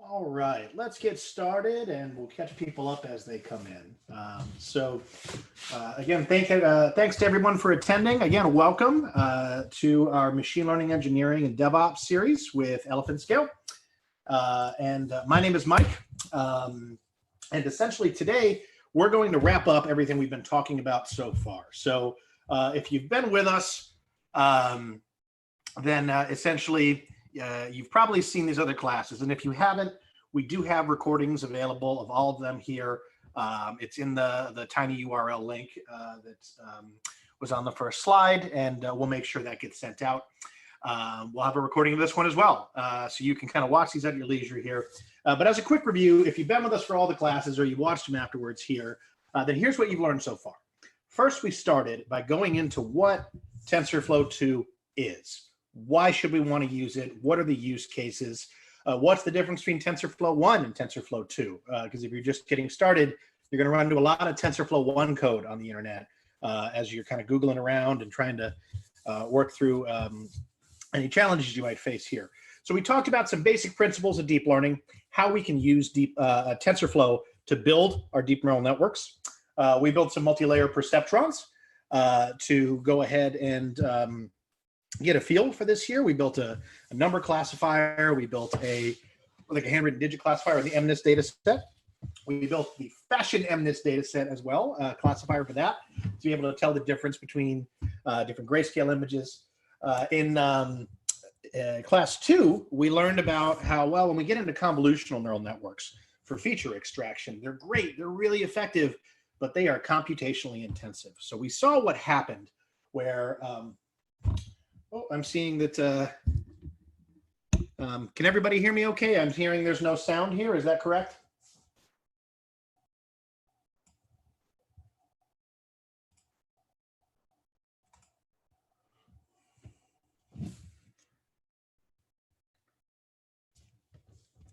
All right, let's get started and we'll catch people up as they come in. Again, thanks to everyone for attending. Again, welcome to our Machine Learning Engineering and DevOps series with Elephant Scale. My name is Mike. And essentially today, we're going to wrap up everything we've been talking about so far. So if you've been with us, then essentially, you've probably seen these other classes, and if you haven't, we do have recordings available of all of them here. It's in the tiny URL link that was on the first slide, and we'll make sure that gets sent out. We'll have a recording of this one as well, so you can kind of watch these at your leisure here. But as a quick review, if you've been with us for all the classes or you watched them afterwards here, then here's what you've learned so far. First, we started by going into what TensorFlow 2 is. Why should we want to use it? What are the use cases? What's the difference between TensorFlow 1 and TensorFlow 2? Because if you're just getting started, you're going to run into a lot of TensorFlow 1 code on the internet as you're kind of Googling around and trying to work through any challenges you might face here. So we talked about some basic principles of deep learning, how we can use TensorFlow to build our deep neural networks. We built some multi-layer perceptrons to go ahead and get a feel for this here. We built a number classifier. We built a handwritten digit classifier in the MNIST data set. We built the fashion MNIST data set as well, classifier for that, to be able to tell the difference between different grayscale images. In class 2, we learned about how, well, when we get into convolutional neural networks for feature extraction, they're great, they're really effective, but they are computationally intensive. So we saw what happened where, oh, I'm seeing that, can everybody hear me okay? I'm hearing there's no sound here, is that correct?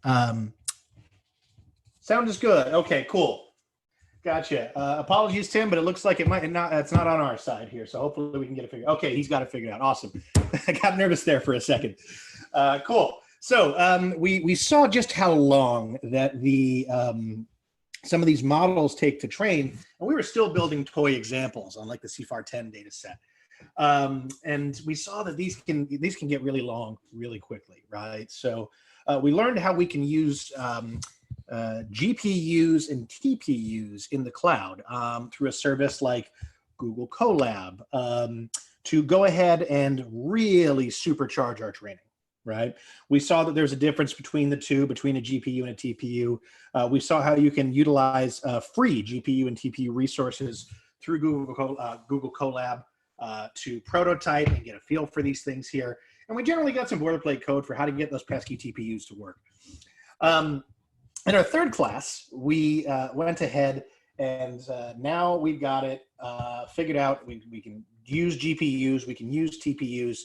Sound is good, okay, cool. Gotcha. Apologies, Tim, but it looks like it's not on our side here. So hopefully we can get it figured out. Okay, he's got it figured out. Awesome. I got nervous there for a second. Cool. So we saw just how long that some of these models take to train, and we were still building toy examples on like the CFAR10 data set. And we saw that these can get really long really quickly, right? So we learned how we can use GPUs and TPUs in the cloud through a service like Google Colab to go ahead and really supercharge our training, right? We saw that there's a difference between the two, between a GPU and a TPU. We saw how you can utilize free GPU and TPU resources through Google Colab to prototype and get a feel for these things here. And we generally got some boilerplate code for how to get those pesky TPUs to work. In our third class, we went ahead and now we've got it figured out. We can use GPUs, we can use TPUs.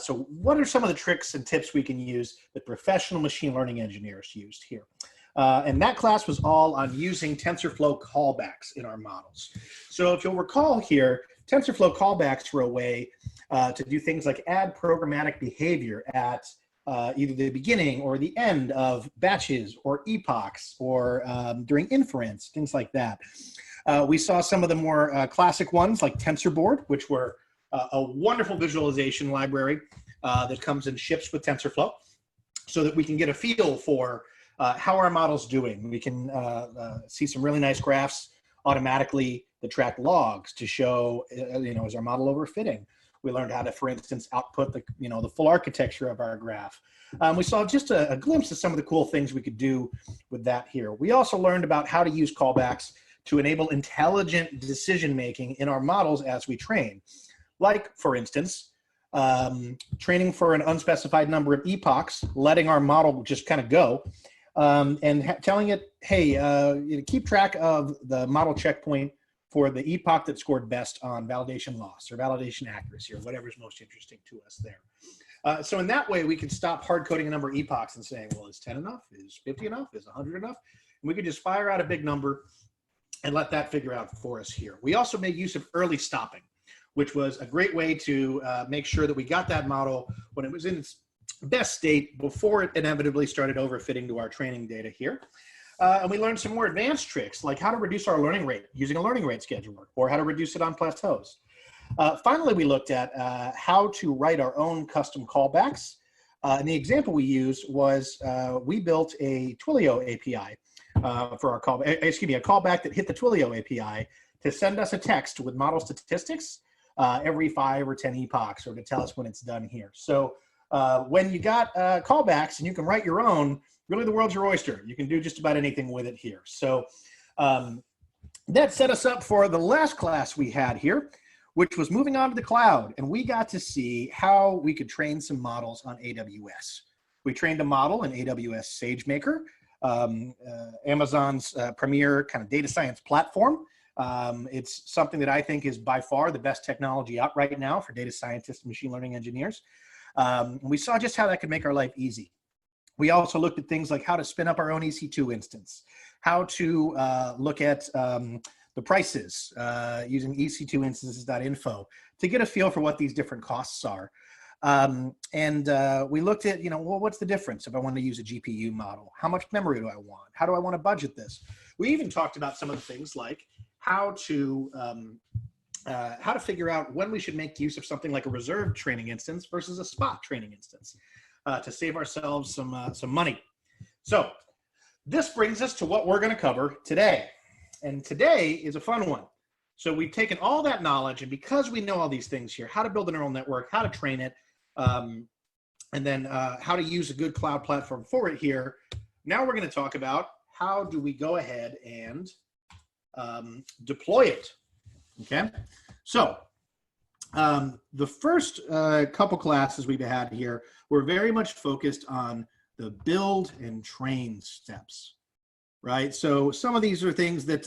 So what are some of the tricks and tips we can use that professional machine learning engineers used here? And that class was all on using TensorFlow callbacks in our models. So if you'll recall here, TensorFlow callbacks were a way to do things like add programmatic behavior at either the beginning or the end of batches or epochs or during inference, things like that. We saw some of the more classic ones like TensorBoard, which were a wonderful visualization library that comes and ships with TensorFlow so that we can get a feel for how our model's doing. We can see some really nice graphs automatically that track logs to show, is our model overfitting? We learned how to, for instance, output the full architecture of our graph. We saw just a glimpse of some of the cool things we could do with that here. We also learned about how to use callbacks to enable intelligent decision-making in our models as we train. Like, for instance, training for an unspecified number of epochs, letting our model just kind of go, and telling it, hey, keep track of the model checkpoint for the epoch that scored best on validation loss or validation accuracy or whatever's most interesting to us there. So in that way, we could stop hard coding a number of epochs and saying, well, is 10 enough? Is 50 enough? Is 100 enough? And we could just fire out a big number and let that figure out for us here. We also made use of early stopping, which was a great way to make sure that we got that model when it was in best state before it inevitably started overfitting to our training data here. And we learned some more advanced tricks, like how to reduce our learning rate using a learning rate scheduler, or how to reduce it on plateaus. Finally, we looked at how to write our own custom callbacks. And the example we used was we built a Twilio API for our callback, a callback that hit the Twilio API to send us a text with model statistics every 5 or 10 epochs, or to tell us when it's done here. So when you got callbacks and you can write your own, really the world's your oyster. You can do just about anything with it here. So that set us up for the last class we had here, which was moving on to the cloud. And we got to see how we could train some models on AWS. We trained a model in AWS SageMaker, Amazon's premier kind of data science platform. It's something that I think is by far the best technology out right now for data scientists and machine learning engineers. We saw just how that could make our life easy. We also looked at things like how to spin up our own EC2 instance, how to look at the prices using ec2instances.info to get a feel for what these different costs are. We looked at, well, what's the difference if I want to use a GPU model? How much memory do I want? How do I want to budget this? We even talked about some of the things like how to figure out when we should make use of something like a reserved training instance versus a spot training instance to save ourselves some money. So this brings us to what we're going to cover today. And today is a fun one. So we've taken all that knowledge, and because we know all these things here, how to build a neural network, how to train it, and then how to use a good cloud platform for it here, now we're going to talk about how do we go ahead and deploy it, okay? So the first couple classes we've had here were very much focused on the build and train steps, right? So some of these are things that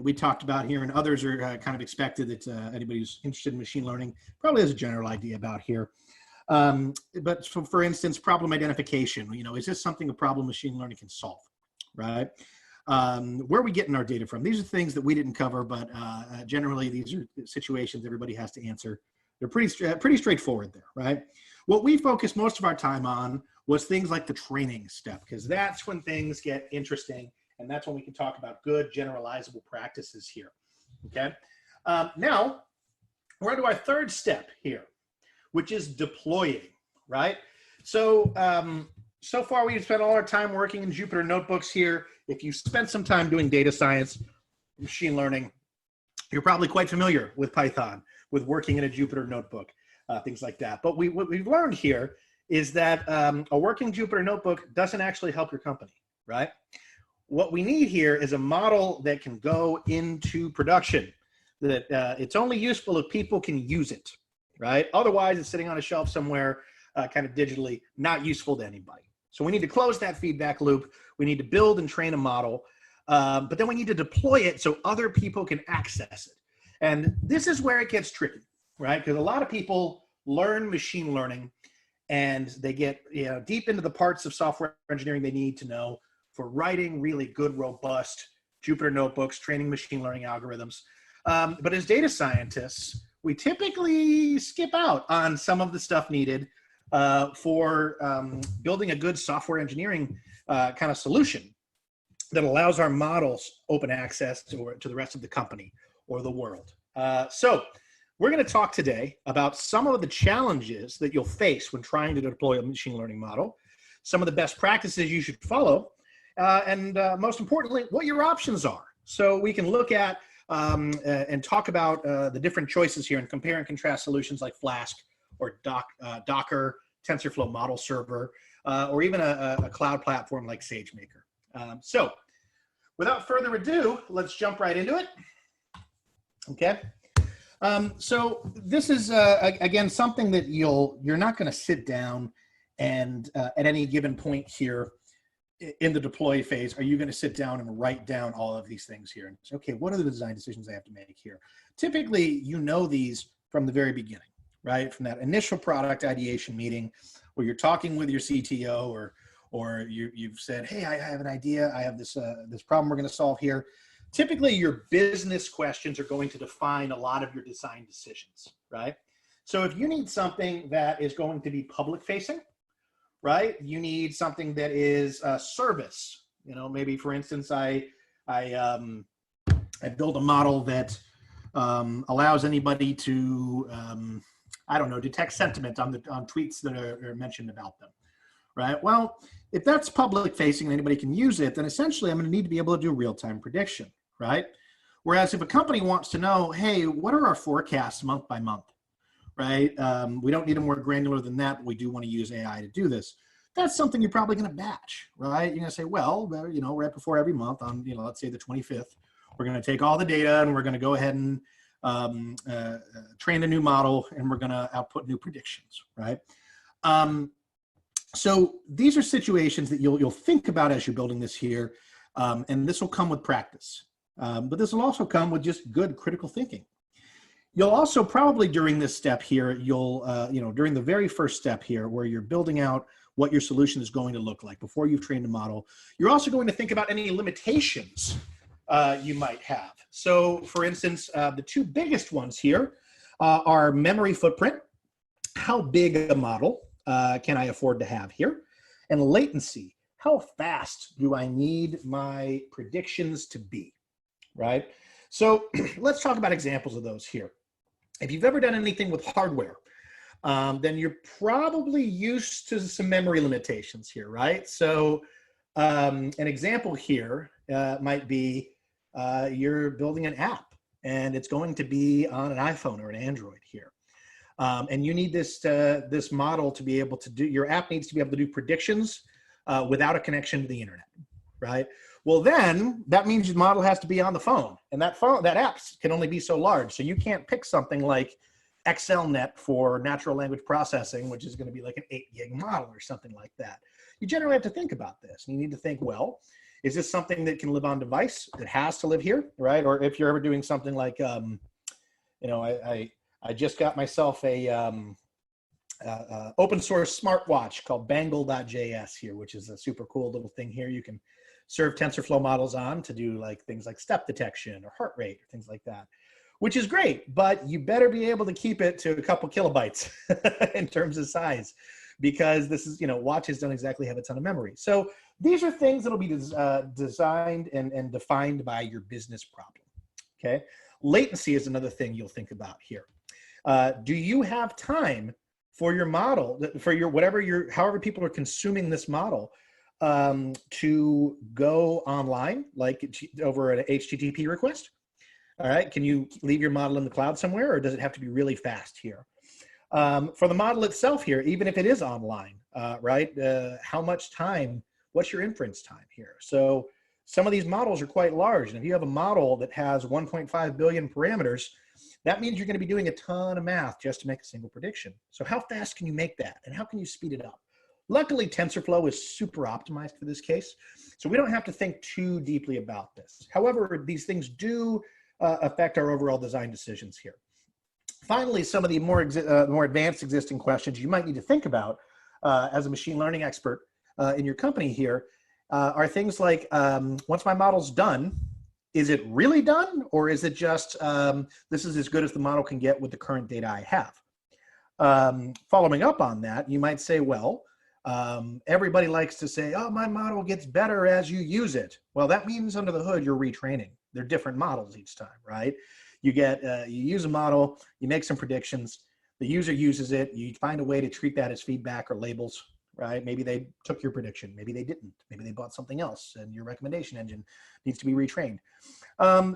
we talked about here, and others are kind of expected that anybody who's interested in machine learning probably has a general idea about here. But for instance, problem identification, is this something a problem machine learning can solve, right? Where are we getting our data from? These are things that we didn't cover, but generally these are situations everybody has to answer. They're pretty straightforward there, right? What we focused most of our time on was things like the training step, because that's when things get interesting, and that's when we can talk about good generalizable practices here, okay? Now, we're on to our third step here, which is deploying, right? So, so far we've spent all our time working in Jupyter notebooks here. If you spent some time doing data science, machine learning, you're probably quite familiar with Python, with working in a Jupyter notebook, things like that. But what we've learned here is that a working Jupyter notebook doesn't actually help your company, right? What we need here is a model that can go into production, that it's only useful if people can use it, right? Otherwise, it's sitting on a shelf somewhere kind of digitally, not useful to anybody. So we need to close that feedback loop. We need to build and train a model, but then we need to deploy it so other people can access it. And this is where it gets tricky, right? Because a lot of people learn machine learning and they get deep into the parts of software engineering they need to know for writing really good, robust Jupyter notebooks, training machine learning algorithms. But as data scientists, we typically skip out on some of the stuff needed for building a good software engineering kind of solution that allows our models open access to the rest of the company or the world. So we're going to talk today about some of the challenges that you'll face when trying to deploy a machine learning model, some of the best practices you should follow, and most importantly, what your options are. So we can look at and talk about the different choices here and compare and contrast solutions like Flask or Docker, TensorFlow model server, or even a cloud platform like SageMaker. So without further ado, let's jump right into it. Okay. So this is, again, something that you're not going to sit down and at any given point here in the deploy phase, are you going to sit down and write down all of these things here? And say, okay, what are the design decisions I have to make here? Typically, you know these from the very beginning, right? From that initial product ideation meeting where you're talking with your CTO or you've said, hey, I have an idea. I have this problem we're going to solve here. Typically, your business questions are going to define a lot of your design decisions, right? So if you need something that is going to be public facing, right? You need something that is a service. You know, maybe for instance, I build a model that allows anybody to, I don't know, detect sentiment on tweets that are mentioned about them, right? Well, if that's public facing and anybody can use it, then essentially I'm going to need to be able to do real-time prediction, right? Whereas if a company wants to know, hey, what are our forecasts month by month, right? We don't need them more granular than that, but we do want to use AI to do this. That's something you're probably going to batch, right? You're going to say, well, you know, right before every month on, you know, let's say the 25th, we're going to take all the data and we're going to go ahead and train a new model and we're going to output new predictions, right? So these are situations that you'll think about as you're building this here, and this will come with practice. But this will also come with just good critical thinking. You'll also probably during this step here, you'll, you know, during the very first step here where you're building out what your solution is going to look like before you've trained a model, you're also going to think about any limitations you might have. So for instance, the two biggest ones here are memory footprint. How big a model can I afford to have here? And latency. How fast do I need my predictions to be, right? So let's talk about examples of those here. If you've ever done anything with hardware, then you're probably used to some memory limitations here, right? So an example here might be you're building an app and it's going to be on an iPhone or an Android here. And you need this model to be able to do, your app needs to be able to do predictions without a connection to the internet, right? Well, then that means your model has to be on the phone, and that app can only be so large. So you can't pick something like XLNet for natural language processing, which is going to be like an 8 gig model or something like that. You generally have to think about this. You need to think, well, is this something that can live on device? It has to live here, right? Or if you're ever doing something like, you know, I just got myself a open source smartwatch called Bangle.js here, which is a super cool little thing here. You can serve TensorFlow models on to do like things like step detection or heart rate or things like that, which is great, but you better be able to keep it to a couple kilobytes in terms of size, because this is, you know, watches don't exactly have a ton of memory. So these are things that'll be designed and defined by your business problem, okay? Latency is another thing you'll think about here. Do you have time for your model, for your however people are consuming this model, to go online, like over an HTTP request? All right, can you leave your model in the cloud somewhere, or does it have to be really fast here? For the model itself here, even if it is online, right, how much time, what's your inference time here? So some of these models are quite large, and if you have a model that has 1.5 billion parameters, that means you're going to be doing a ton of math just to make a single prediction. So how fast can you make that, and how can you speed it up? Luckily, TensorFlow is super optimized for this case, so we don't have to think too deeply about this. However, these things do affect our overall design decisions here. Finally, some of the more advanced existing questions you might need to think about as a machine learning expert in your company here are things like, once my model's done, is it really done? Or is it just, this is as good as the model can get with the current data I have? Following up on that, you might say, well, everybody likes to say, oh, my model gets better as you use it. Well, that means under the hood, you're retraining. They're different models each time, right? You get, you use a model, you make some predictions, the user uses it, you find a way to treat that as feedback or labels, right? Maybe they took your prediction, maybe they didn't, maybe they bought something else and your recommendation engine needs to be retrained.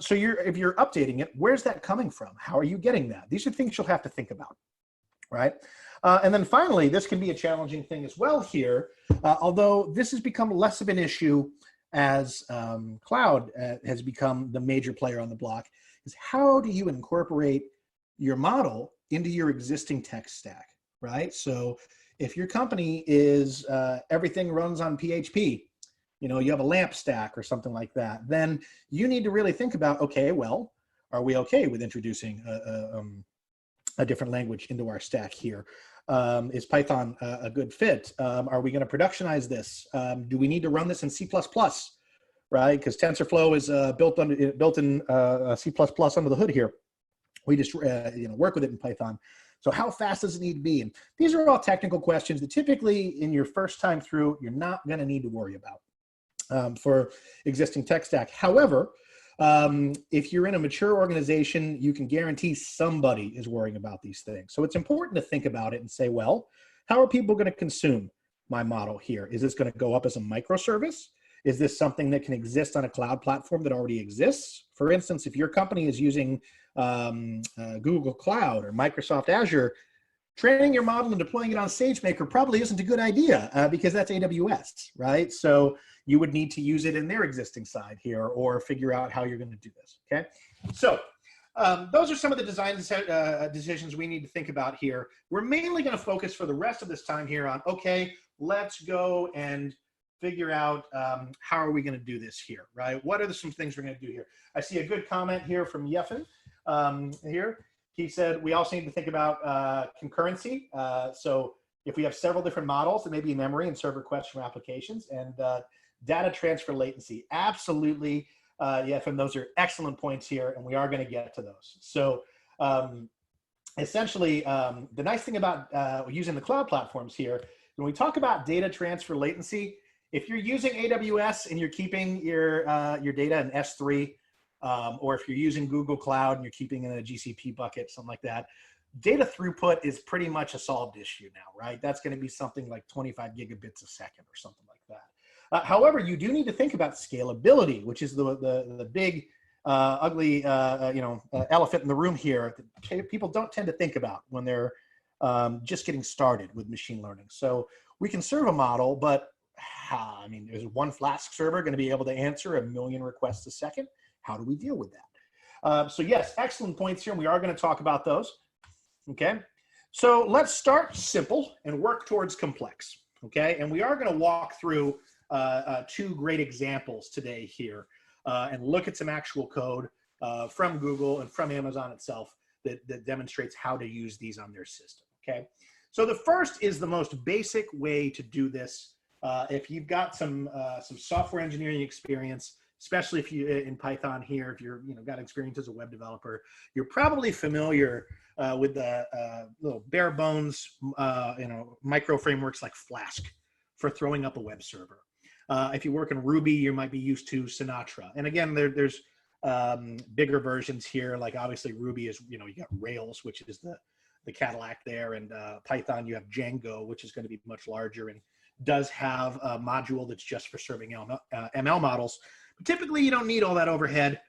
So if you're updating it, where's that coming from? How are you getting that? These are things you'll have to think about, right? And then finally, this can be a challenging thing as well here, although this has become less of an issue as cloud has become the major player on the block, is how do you incorporate your model into your existing tech stack, right? So if your company is, everything runs on PHP, you know, you have a LAMP stack or something like that, then you need to really think about, okay, well, are we okay with introducing a different language into our stack here? Is Python a good fit? Are we going to productionize this? Do we need to run this in C++, right? Because TensorFlow is built in C++ under the hood here. We just you know, work with it in Python. So how fast does it need to be? And these are all technical questions that typically in your first time through, you're not going to need to worry about for existing tech stack. However, if you're in a mature organization, you can guarantee somebody is worrying about these things. So it's important to think about it and say, well, how are people going to consume my model here? Is this going to go up as a microservice? Is this something that can exist on a cloud platform that already exists? For instance, if your company is using Google Cloud or Microsoft Azure, training your model and deploying it on SageMaker probably isn't a good idea because that's AWS, right? So you would need to use it in their existing side here or figure out how you're going to do this, okay? So those are some of the design decisions we need to think about here. We're mainly going to focus for the rest of this time here on, okay, let's go and figure out how are we going to do this here, right? What are some things we're going to do here? I see a good comment here from Yeffin here. He said, we also need to think about concurrency. So if we have several different models, it may be memory and server requests from applications, and data transfer latency. Absolutely, Yeffin, those are excellent points here, and we are going to get to those. So essentially, the nice thing about using the cloud platforms here, when we talk about data transfer latency, if you're using AWS and you're keeping your data in S3, or if you're using Google Cloud and you're keeping it in a GCP bucket, something like that, data throughput is pretty much a solved issue now, right? That's going to be something like 25 gigabits a second or something like that. However, you do need to think about scalability, which is the big, ugly, elephant in the room here that people don't tend to think about when they're just getting started with machine learning. So we can serve a model, but I mean, is one Flask server going to be able to answer 1 million requests a second? How do we deal with that? So yes, excellent points here, and we are going to talk about those. Okay, so let's start simple and work towards complex. Okay, and we are going to walk through 2 great examples today here and look at some actual code from Google and from Amazon itself that demonstrates how to use these on their system. Okay, so the first is the most basic way to do this. If you've got some software engineering experience, especially if you in Python here, if you're got experience as a web developer, you're probably familiar with the little bare bones micro frameworks like Flask for throwing up a web server. If you work in Ruby, you might be used to Sinatra. And again, there's bigger versions here. Like obviously Ruby is you got Rails, which is the Cadillac there, and Python you have Django, which is going to be much larger and does have a module that's just for serving ML models. But typically, you don't need all that overhead.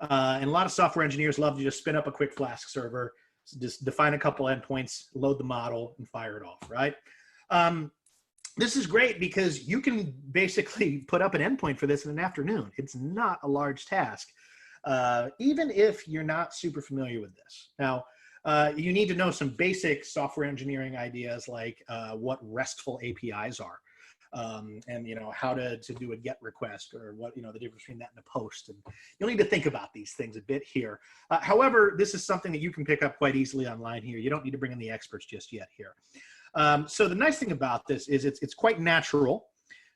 And a lot of software engineers love to just spin up a quick Flask server, just define a couple endpoints, load the model, and fire it off, right? This is great because you can basically put up an endpoint for this in an afternoon. It's not a large task, even if you're not super familiar with this. Now, you need to know some basic software engineering ideas like what RESTful APIs are. And how to do a GET request, or what the difference between that and a POST, and you'll need to think about these things a bit here. However, this is something that you can pick up quite easily online here. You don't need to bring in the experts just yet here. So the nice thing about this is it's quite natural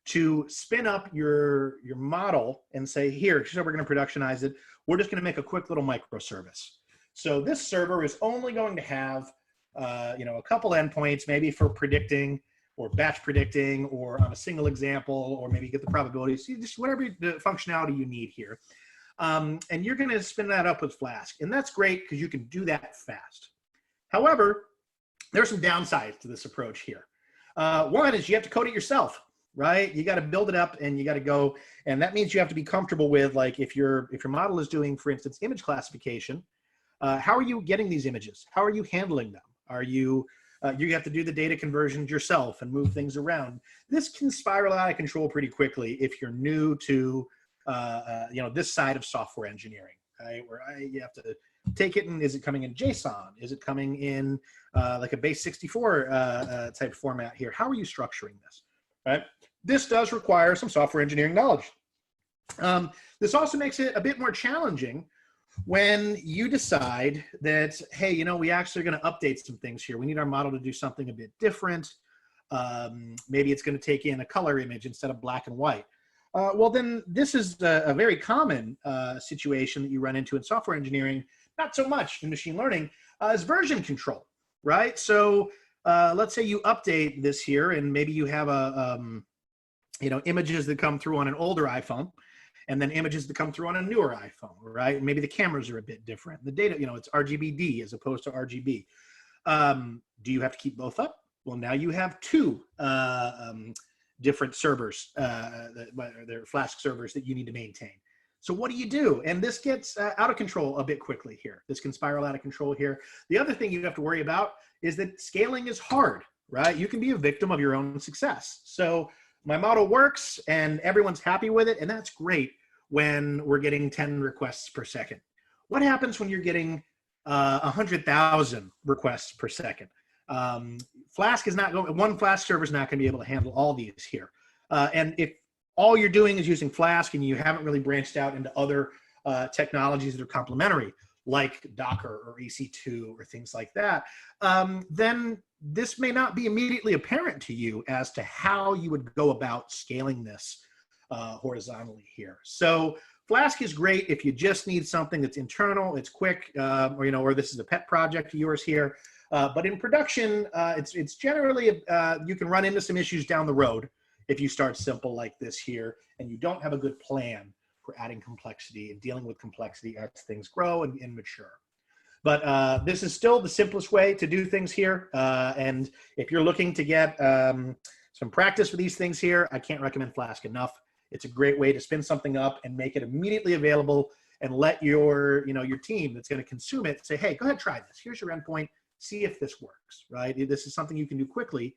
to spin up your model and say, here, so we're going to productionize it. We're just going to make a quick little microservice. So this server is only going to have a couple endpoints, maybe for predicting or batch predicting, or on a single example, or maybe get the probabilities, just whatever the functionality you need here. And you're going to spin that up with Flask. And that's great because you can do that fast. However, there's some downsides to this approach here. One is you have to code it yourself, right? You got to build it up and you got to go. And that means you have to be comfortable with, like, if your model is doing, for instance, image classification, how are you getting these images? How are you handling them? Are you have to do the data conversions yourself and move things around. This can spiral out of control pretty quickly if you're new to this side of software engineering, right? Where you have to take it, and is it coming in JSON? Is it coming in like a base 64 type format here? How are you structuring this, right? This does require some software engineering knowledge. This also makes it a bit more challenging when you decide that, hey, we actually are going to update some things here. We need our model to do something a bit different. Maybe it's going to take in a color image instead of black and white. Well, then this is a very common situation that you run into in software engineering, not so much in machine learning, is version control, right? So let's say you update this here, and maybe you have images that come through on an older iPhone, and then images that come through on a newer iPhone, right? Maybe the cameras are a bit different. The data, it's RGBD as opposed to RGB. Do you have to keep both up? Well, now you have two different servers, they're Flask servers that you need to maintain. So what do you do? And this gets out of control a bit quickly here. This can spiral out of control here. The other thing you have to worry about is that scaling is hard, right? You can be a victim of your own success. So my model works and everyone's happy with it, and that's great when we're getting 10 requests per second. What happens when you're getting 100,000 requests per second? Flask is not going, one Flask server is not going to be able to handle all these here. And if all you're doing is using Flask and you haven't really branched out into other technologies that are complementary, like Docker or EC2 or things like that, then this may not be immediately apparent to you as to how you would go about scaling this horizontally here. So Flask is great if you just need something that's internal, it's quick, or this is a pet project of yours here. But in production, it's generally, you can run into some issues down the road if you start simple like this here and you don't have a good plan for adding complexity and dealing with complexity as things grow and mature. But this is still the simplest way to do things here. And if you're looking to get some practice with these things here, I can't recommend Flask enough. It's a great way to spin something up and make it immediately available and let your team that's going to consume it say, hey, go ahead, try this. Here's your endpoint. See if this works, right? This is something you can do quickly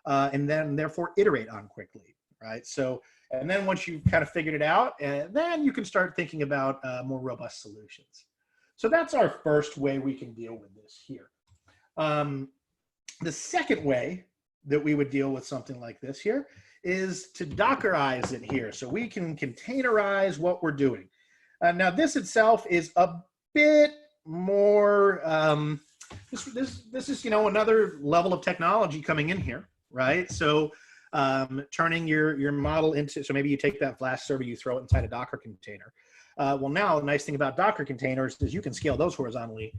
and then therefore iterate on quickly, right? So, and then once you've kind of figured it out, then you can start thinking about more robust solutions. So that's our first way we can deal with this here. The second way that we would deal with something like this here is to Dockerize it here. So we can containerize what we're doing. Now this itself is a bit more, this is, another level of technology coming in here, right? So turning your model into, so maybe you take that Flask server, you throw it inside a Docker container. Well, now the nice thing about Docker containers is you can scale those horizontally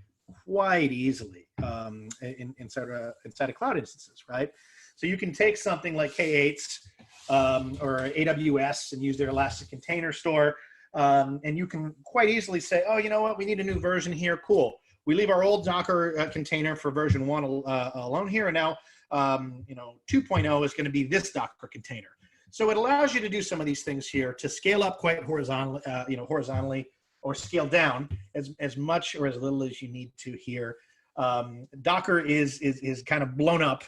quite easily inside of cloud instances, right? So you can take something like K8s or AWS and use their Elastic Container Store, and you can quite easily say, oh, you know what, we need a new version here, cool. We leave our old Docker container for version 1 alone here, and now 2.0 is going to be this Docker container. So it allows you to do some of these things here to scale up quite horizontally, or scale down as much or as little as you need to here. Docker is kind of blown up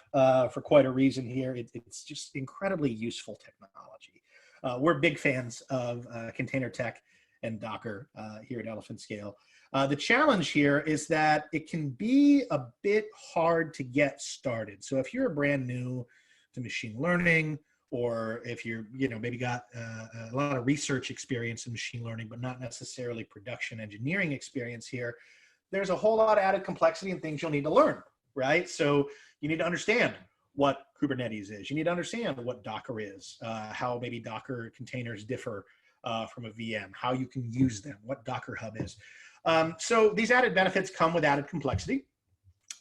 for quite a reason here. It's just incredibly useful technology. We're big fans of container tech and Docker here at Elephant Scale. The challenge here is that it can be a bit hard to get started. So if you're brand new to machine learning, or if you're, maybe got a lot of research experience in machine learning, but not necessarily production engineering experience here, there's a whole lot of added complexity and things you'll need to learn, right? So you need to understand what Kubernetes is. You need to understand what Docker is, how maybe Docker containers differ from a VM, how you can use them, what Docker Hub is. So these added benefits come with added complexity.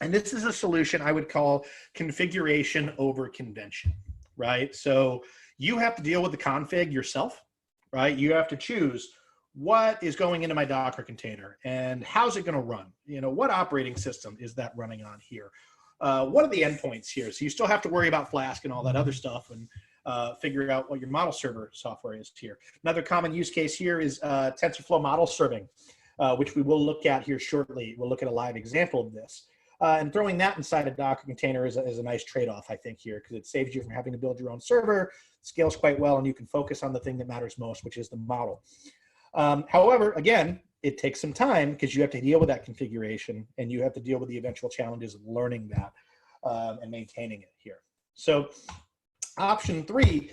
And this is a solution I would call configuration over convention, right? So you have to deal with the config yourself, right? You have to choose what is going into my Docker container and how's it going to run? What operating system is that running on here? What are the endpoints here? So you still have to worry about Flask and all that other stuff and figure out what your model server software is here. Another common use case here is TensorFlow model serving, which we will look at here shortly. We'll look at a live example of this. And throwing that inside a Docker container is a nice trade-off, I think, here, because it saves you from having to build your own server, scales quite well, and you can focus on the thing that matters most, which is the model. However, again, it takes some time because you have to deal with that configuration and you have to deal with the eventual challenges of learning that and maintaining it here. So option 3,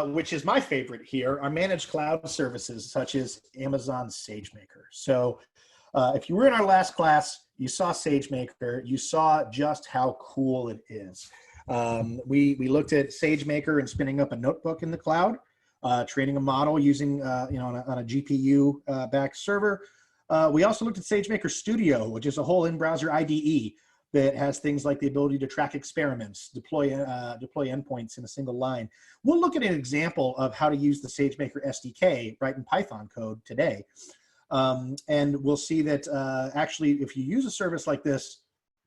which is my favorite here, are managed cloud services such as Amazon SageMaker. So if you were in our last class, you saw SageMaker, you saw just how cool it is. We looked at SageMaker and spinning up a notebook in the cloud, training a model using, on a GPU backed server. We also looked at SageMaker Studio, which is a whole in-browser IDE that has things like the ability to track experiments, deploy endpoints in a single line. We'll look at an example of how to use the SageMaker SDK right in Python code today. And we'll see that actually, if you use a service like this,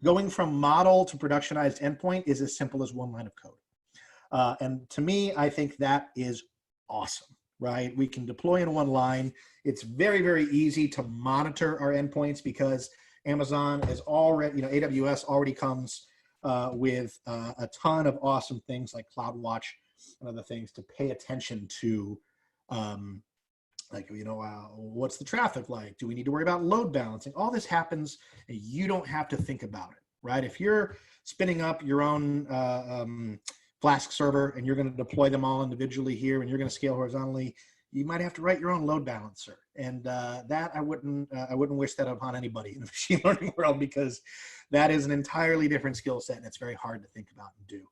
going from model to productionized endpoint is as simple as one line of code. And to me, I think that is awesome, right? We can deploy in one line. It's very, very easy to monitor our endpoints because Amazon is already, AWS already comes with a ton of awesome things like CloudWatch and other things to pay attention to. What's the traffic like? Do we need to worry about load balancing? All this happens and you don't have to think about it, right? If you're spinning up your own Flask server and you're going to deploy them all individually here and you're going to scale horizontally, you might have to write your own load balancer. And that I wouldn't wish that upon anybody in the machine learning world, because that is an entirely different skill set and it's very hard to think about and do.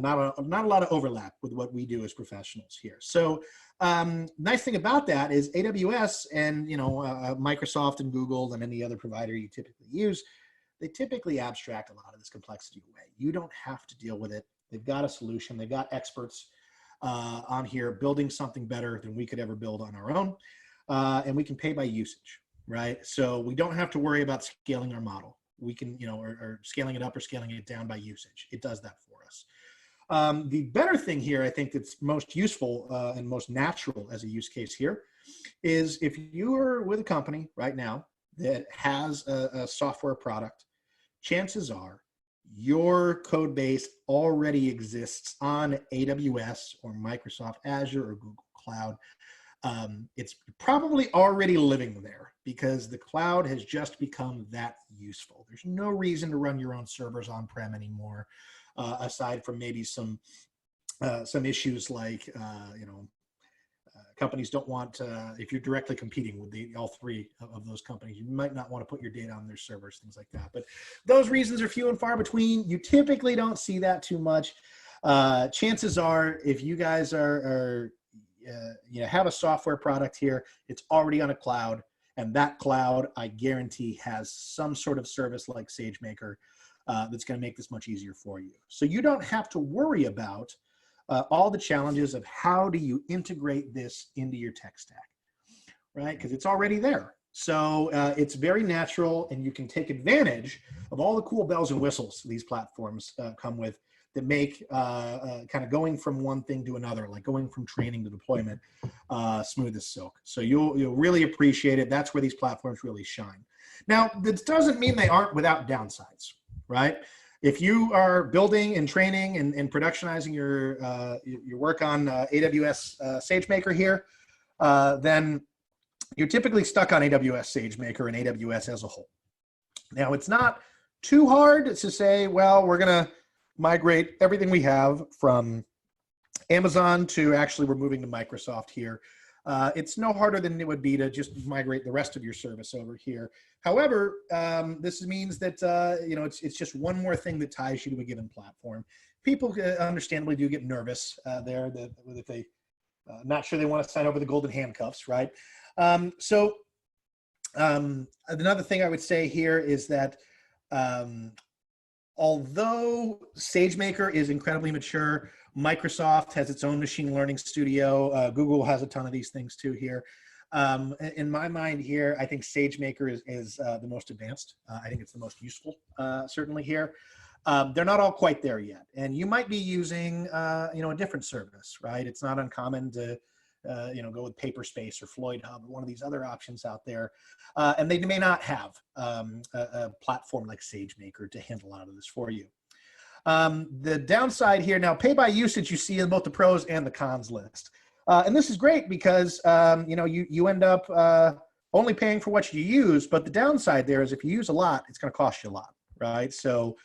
Not a lot of overlap with what we do as professionals here. So nice thing about that is AWS and Microsoft and Google and any other provider you typically use, they typically abstract a lot of this complexity away. You don't have to deal with it. They've got a solution. They've got experts on here building something better than we could ever build on our own. And we can pay by usage, right? So we don't have to worry about scaling our model. We can, or scaling it up or scaling it down by usage. It does that for us. The better thing here, I think that's most useful and most natural as a use case here, is if you are with a company right now that has a software product, chances are your code base already exists on AWS or Microsoft Azure or Google Cloud. It's probably already living there because the cloud has just become that useful. There's no reason to run your own servers on-prem anymore, aside from maybe some issues like, companies don't want, if you're directly competing with all three of those companies, you might not want to put your data on their servers, things like that. But those reasons are few and far between. You typically don't see that too much. Chances are, if you guys have a software product here, it's already on a cloud, and that cloud, I guarantee, has some sort of service like SageMaker that's going to make this much easier for you. So you don't have to worry about all the challenges of how do you integrate this into your tech stack, right? Because it's already there. So it's very natural, and you can take advantage of all the cool bells and whistles these platforms come with that make kind of going from one thing to another, like going from training to deployment, smooth as silk. So you'll really appreciate it. That's where these platforms really shine. Now, this doesn't mean they aren't without downsides, right? If you are building and training and productionizing your work on AWS SageMaker here, then you're typically stuck on AWS SageMaker and AWS as a whole. Now, it's not too hard to say, well, we're going to migrate everything we have from Amazon to actually we're moving to Microsoft here. It's no harder than it would be to just migrate the rest of your service over here. However, this means that it's just one more thing that ties you to a given platform. People understandably do get nervous there that they not sure they want to sign over the golden handcuffs, right? So another thing I would say here is that although SageMaker is incredibly mature, Microsoft has its own machine learning studio. Google has a ton of these things too here. In my mind here, I think SageMaker is the most advanced. I think it's the most useful, certainly here. They're not all quite there yet. And you might be using, a different service, right? It's not uncommon to, go with Paperspace or Floyd Hub or one of these other options out there. And they may not have a platform like SageMaker to handle a lot of this for you. The downside here, now pay by usage, you see in both the pros and the cons list. And this is great because, you end up only paying for what you use, but the downside there is if you use a lot, it's going to cost you a lot, right? So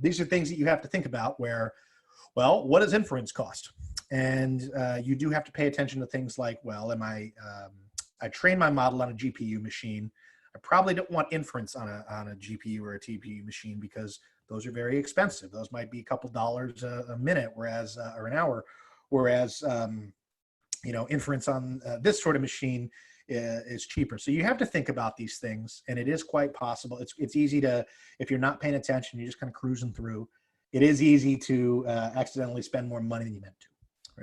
these are things that you have to think about where, well, what does inference cost? And you do have to pay attention to things like, well, I train my model on a GPU machine. I probably don't want inference on a GPU or a TPU machine because those are very expensive. Those might be a couple dollars a minute, whereas or an hour, whereas inference on this sort of machine is cheaper. So you have to think about these things, and it is quite possible. It's easy to, if you're not paying attention, you're just kind of cruising through. It is easy to accidentally spend more money than you meant to,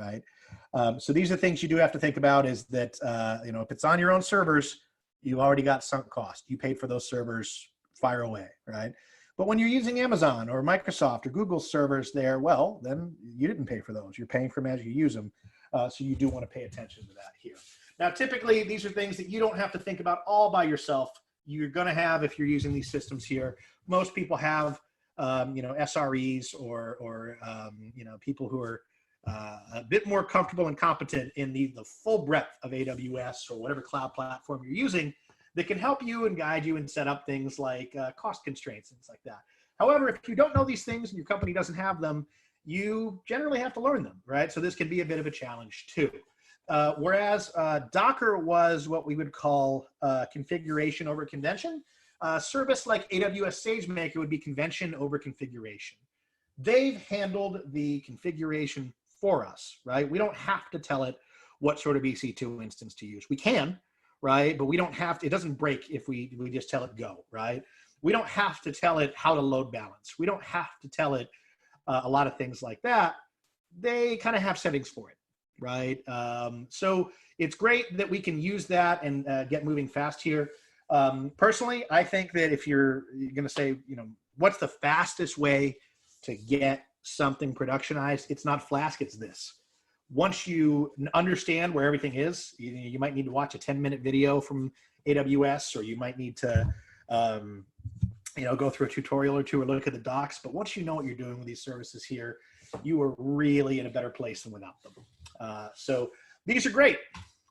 right? So these are things you do have to think about, is that, you know, if it's on your own servers, you already got sunk cost. You paid for those servers, fire away, right? But when you're using Amazon or Microsoft or Google servers there, well, then you didn't pay for those. You're paying for them as you use them. So you do want to pay attention to that here. Now, typically, these are things that you don't have to think about all by yourself. You're going to have, if you're using these systems here, most people have, you know, SREs or you know, people who are a bit more comfortable and competent in the full breadth of AWS or whatever cloud platform you're using, that can help you and guide you and set up things like cost constraints, things like that. However, if you don't know these things and your company doesn't have them, you generally have to learn them, right? So this can be a bit of a challenge too. Whereas Docker was what we would call configuration over convention, service like AWS SageMaker would be convention over configuration. They've handled the configuration for us, right? We don't have to tell it what sort of EC2 instance to use. We can, right? But we don't have to, it doesn't break if we just tell it go, right? We don't have to tell it how to load balance. We don't have to tell it a lot of things like that. They kind of have settings for it, right? So it's great that we can use that and get moving fast here. Personally, I think that if you're going to say, you know, what's the fastest way to get something productionized? It's not Flask, it's this. Once you understand where everything is, you might need to watch a 10-minute video from AWS, or you might need to, you know, go through a tutorial or two or look at the docs. But once you know what you're doing with these services here, you are really in a better place than without them. So these are great,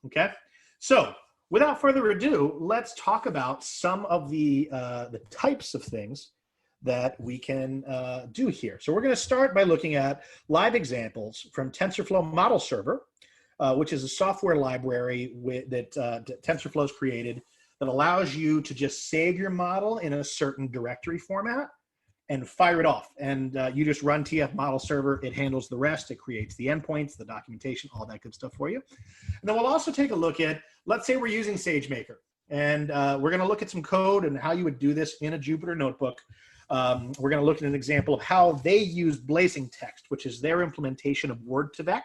okay? So without further ado, let's talk about some of the types of things that we can do here. So we're going to start by looking at live examples from TensorFlow Model Server, which is a software library that TensorFlow's created that allows you to just save your model in a certain directory format and fire it off. And you just run TF Model Server. It handles the rest. It creates the endpoints, the documentation, all that good stuff for you. And then we'll also take a look at, let's say we're using SageMaker, and we're going to look at some code and how you would do this in a Jupyter notebook. We're going to look at an example of how they use Blazing Text, which is their implementation of Word2Vec,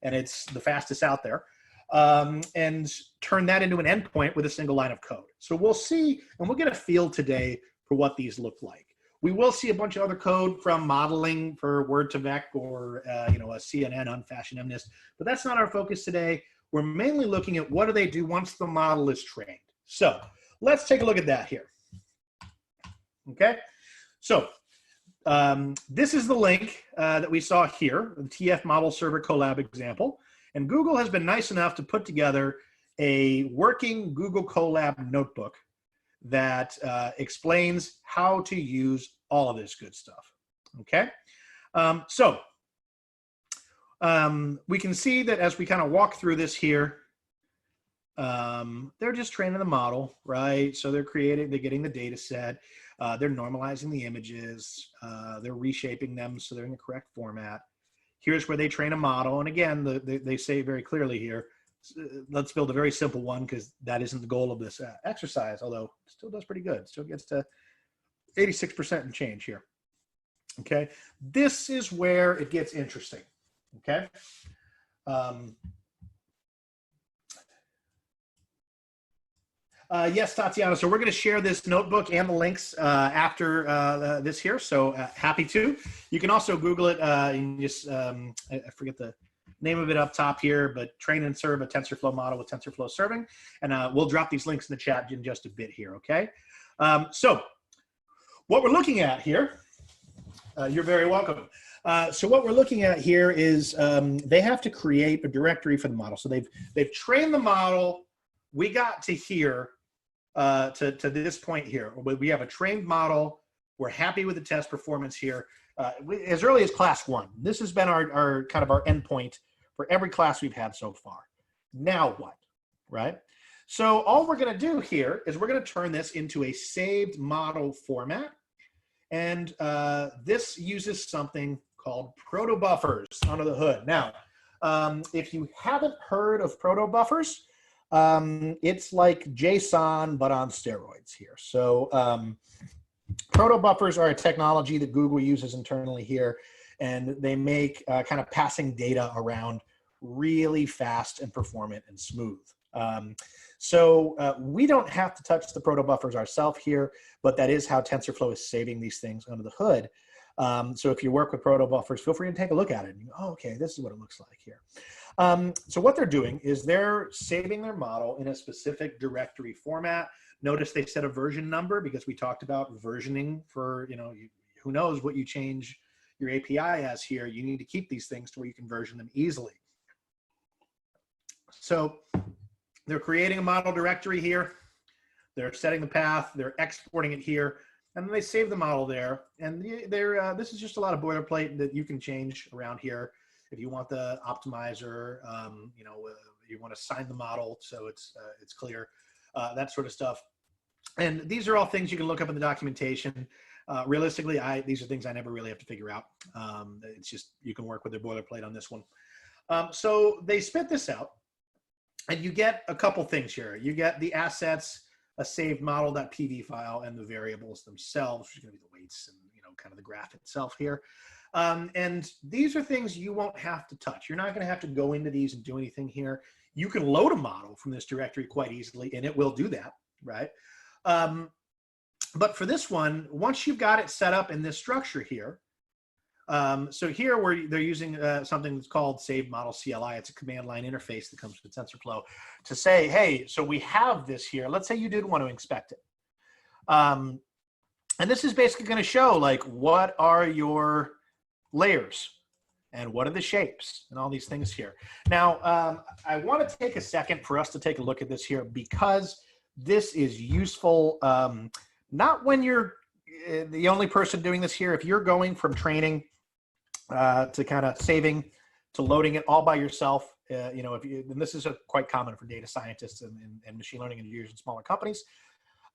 and it's the fastest out there, and turn that into an endpoint with a single line of code. So we'll see, and we'll get a feel today for what these look like. We will see a bunch of other code from modeling for Word2Vec or you know, a CNN unfashioned MNIST, but that's not our focus today. We're mainly looking at what do they do once the model is trained. So let's take a look at that here. Okay. So this is the link that we saw here, the TF Model Server Colab example. And Google has been nice enough to put together a working Google Colab notebook that explains how to use all of this good stuff. Okay. So we can see that as we kind of walk through this here, they're just training the model, right? So they're getting the data set. They're normalizing the images. They're reshaping them so they're in the correct format. Here's where they train a model. And again, they say very clearly here, let's build a very simple one because that isn't the goal of this exercise, although it still does pretty good. It still gets to 86% and change here. Okay, this is where it gets interesting. Okay. Yes, Tatiana. So we're going to share this notebook and the links after this here. So happy to. You can also Google it. And just I forget the name of it up top here, but train and serve a TensorFlow model with TensorFlow serving. And we'll drop these links in the chat in just a bit here. Okay. So what we're looking at here, you're very welcome. So what we're looking at here is they have to create a directory for the model. So they've trained the model. We got to here. To this point here, we have a trained model. We're happy with the test performance here. As early as class 1, this has been our kind of our endpoint for every class we've had so far. Now what, right? So all we're going to do here is we're going to turn this into a saved model format, and this uses something called proto-buffers under the hood. Now, if you haven't heard of proto-buffers, It's like JSON, but on steroids here. So proto buffers are a technology that Google uses internally here, and they make kind of passing data around really fast and performant and smooth. So we don't have to touch the proto buffers ourselves here, but that is how TensorFlow is saving these things under the hood. So if you work with proto buffers, feel free to take a look at it. And you go, oh, okay, this is what it looks like here. So what they're doing is they're saving their model in a specific directory format. Notice they set a version number because we talked about versioning for, who knows what you change your API as here. You need to keep these things to where you can version them easily. So they're creating a model directory here. They're setting the path. They're exporting it here. And then they save the model there. And this is just a lot of boilerplate that you can change around here. If you want the optimizer, you want to sign the model so it's clear, that sort of stuff. And these are all things you can look up in the documentation. Realistically, these are things I never really have to figure out. It's just, you can work with their boilerplate on this one. So they spit this out, and you get a couple things here. You get the assets, a saved model.pv file, and the variables themselves, which are going to be the weights and kind of the graph itself here. And these are things you won't have to touch. You're not going to have to go into these and do anything here. You can load a model from this directory quite easily, and it will do that, right? But for this one, once you've got it set up in this structure here, so here they're using something that's called Save Model CLI. It's a command line interface that comes with TensorFlow to say, hey, so we have this here. Let's say you did want to inspect it. And this is basically going to show, like, what are your layers and what are the shapes and all these things here. Now, I want to take a second for us to take a look at this here, because this is useful, not when you're the only person doing this here. If you're going from training to kind of saving to loading it all by yourself, and this is quite common for data scientists and machine learning engineers in smaller companies,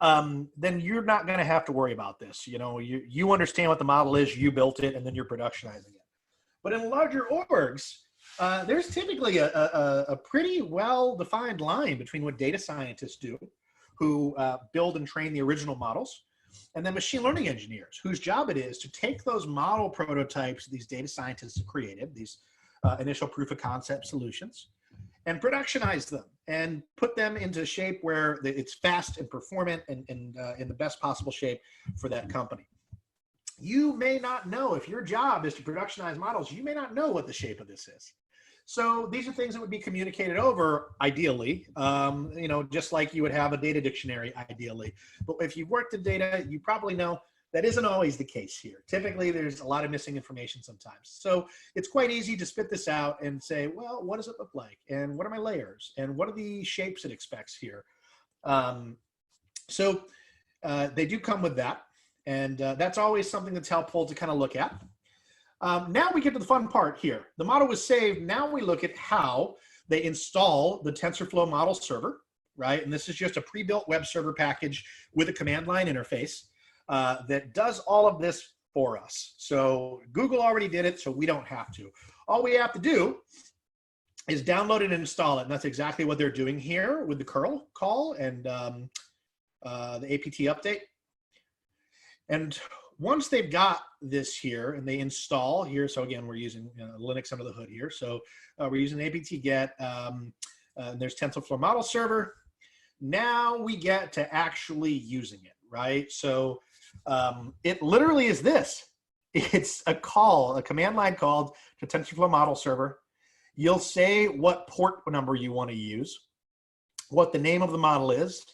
then you're not going to have to worry about this. You understand what the model is, you built it, and then you're productionizing it. But in larger orgs, there's typically a pretty well-defined line between what data scientists do, who build and train the original models, and then machine learning engineers, whose job it is to take those model prototypes these data scientists have created, these initial proof of concept solutions, and productionize them and put them into shape where it's fast and performant and in the best possible shape for that company. You may not know, if your job is to productionize models, you may not know what the shape of this is. So these are things that would be communicated over, ideally, just like you would have a data dictionary, ideally. But if you've worked in data, you probably know that isn't always the case here. Typically, there's a lot of missing information sometimes. So it's quite easy to spit this out and say, well, what does it look like? And what are my layers? And what are the shapes it expects here? So they do come with that. And that's always something that's helpful to kind of look at. Now we get to the fun part here. The model was saved. Now we look at how they install the TensorFlow model server, right? And this is just a pre-built web server package with a command line interface that does all of this for us. So Google already did it, so we don't have to. All we have to do is download it and install it. And that's exactly what they're doing here with the curl call and the APT update. And once they've got this here and they install here, so again, we're using Linux under the hood here. So we're using apt get, there's TensorFlow model server. Now we get to actually using it, right? So it literally is this. It's a command line called to TensorFlow model server. You'll say what port number you want to use, what the name of the model is,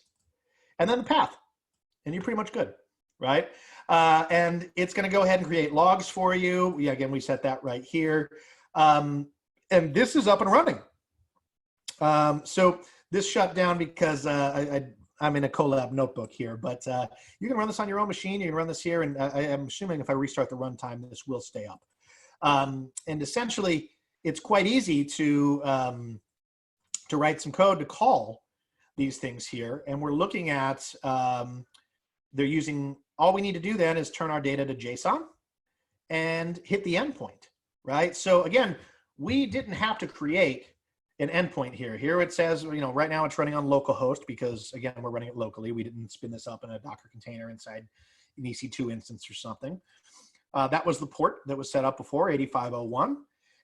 and then the path, and you're pretty much good. Right? And it's going to go ahead and create logs for you. Again, we set that right here. And this is up and running. So this shut down because I'm in a Colab notebook here, but you can run this on your own machine. You can run this here, and I'm assuming if I restart the runtime, this will stay up. And essentially, it's quite easy to write some code to call these things here. And we're looking at, they're using, all we need to do then is turn our data to JSON and hit the endpoint, right? So again, we didn't have to create an endpoint here. Here it says, right now it's running on localhost because, again, we're running it locally. We didn't spin this up in a Docker container inside an EC2 instance or something. That was the port that was set up before, 8501.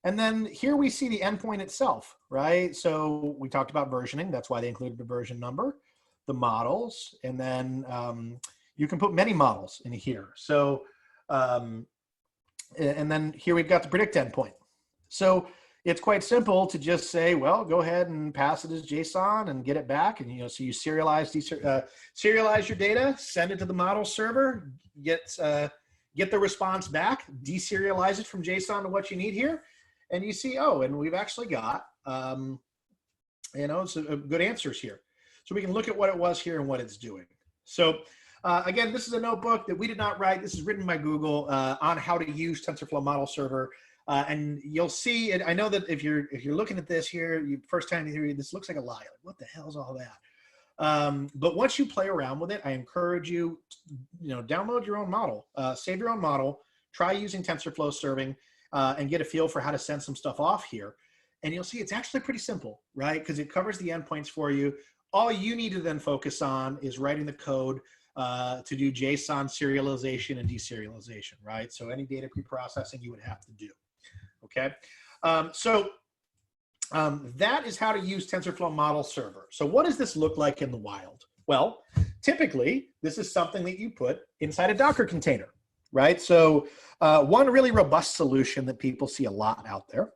And then here we see the endpoint itself, right? So we talked about versioning. That's why they included the version number, the models, and then you can put many models in here. So, and then here we've got the predict endpoint. So it's quite simple to just say, well, go ahead and pass it as JSON and get it back. And, so you serialize your data, send it to the model server, get the response back, deserialize it from JSON to what you need here. And you see, oh, and we've actually got, some good answers here. So we can look at what it was here and what it's doing. So again, this is a notebook that we did not write. This is written by Google on how to use TensorFlow Model Server. And you'll see it. I know that if you're looking at this here, first time you hear this looks like a lie. Like, what the hell is all that? But once you play around with it, I encourage you, download your own model, save your own model, try using TensorFlow serving, and get a feel for how to send some stuff off here. And you'll see it's actually pretty simple, right? Because it covers the endpoints for you. All you need to then focus on is writing the code to do JSON serialization and deserialization, right? So any data preprocessing you would have to do. Okay, that is how to use TensorFlow Model Server. So what does this look like in the wild? Well, typically, this is something that you put inside a Docker container, right? So one really robust solution that people see a lot out there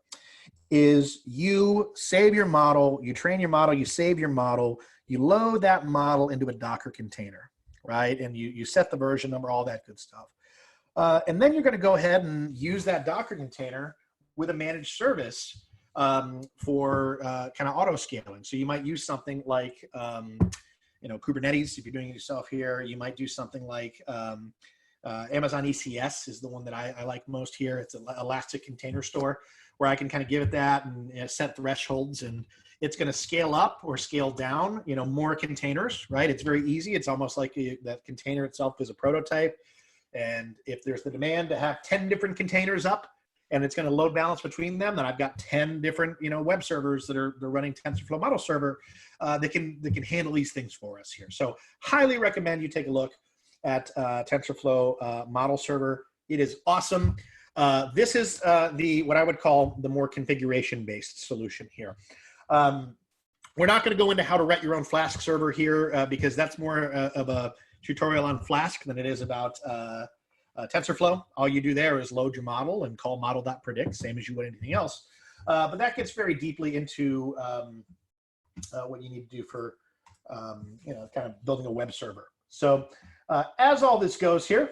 is you save your model, you train your model, you save your model, you load that model into a Docker container, right? And you set the version number, all that good stuff. And then you're going to go ahead and use that Docker container with a managed service for kind of auto scaling. So you might use something like, Kubernetes, if you're doing it yourself here. You might do something like Amazon ECS is the one that I like most here. It's an elastic container store where I can kind of give it that and set thresholds, and it's going to scale up or scale down, more containers, right? It's very easy. It's almost like that container itself is a prototype. And if there's the demand to have 10 different containers up, and it's going to load balance between them, then I've got 10 different, web servers that are running TensorFlow Model Server that can handle these things for us here. So highly recommend you take a look at TensorFlow Model Server. It is awesome. This is what I would call the more configuration-based solution here. We're not going to go into how to write your own Flask server here because that's more of a tutorial on Flask than it is about TensorFlow. All you do there is load your model and call model.predict, same as you would anything else. But that gets very deeply into what you need to do for kind of building a web server. So as all this goes here,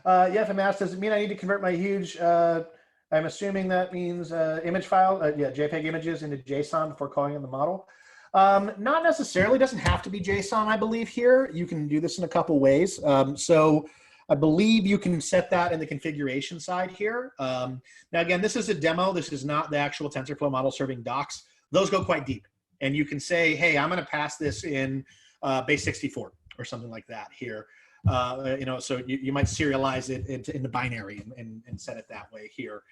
Yefim asked, does it mean I need to convert my huge, I'm assuming that means image file, JPEG images into JSON before calling in the model? Not necessarily. It doesn't have to be JSON, I believe, here. You can do this in a couple ways. So I believe you can set that in the configuration side here. Now, again, this is a demo. This is not the actual TensorFlow model serving docs. Those go quite deep. And you can say, hey, I'm going to pass this in base 64 or something like that here. So you might serialize it into binary and set it that way here.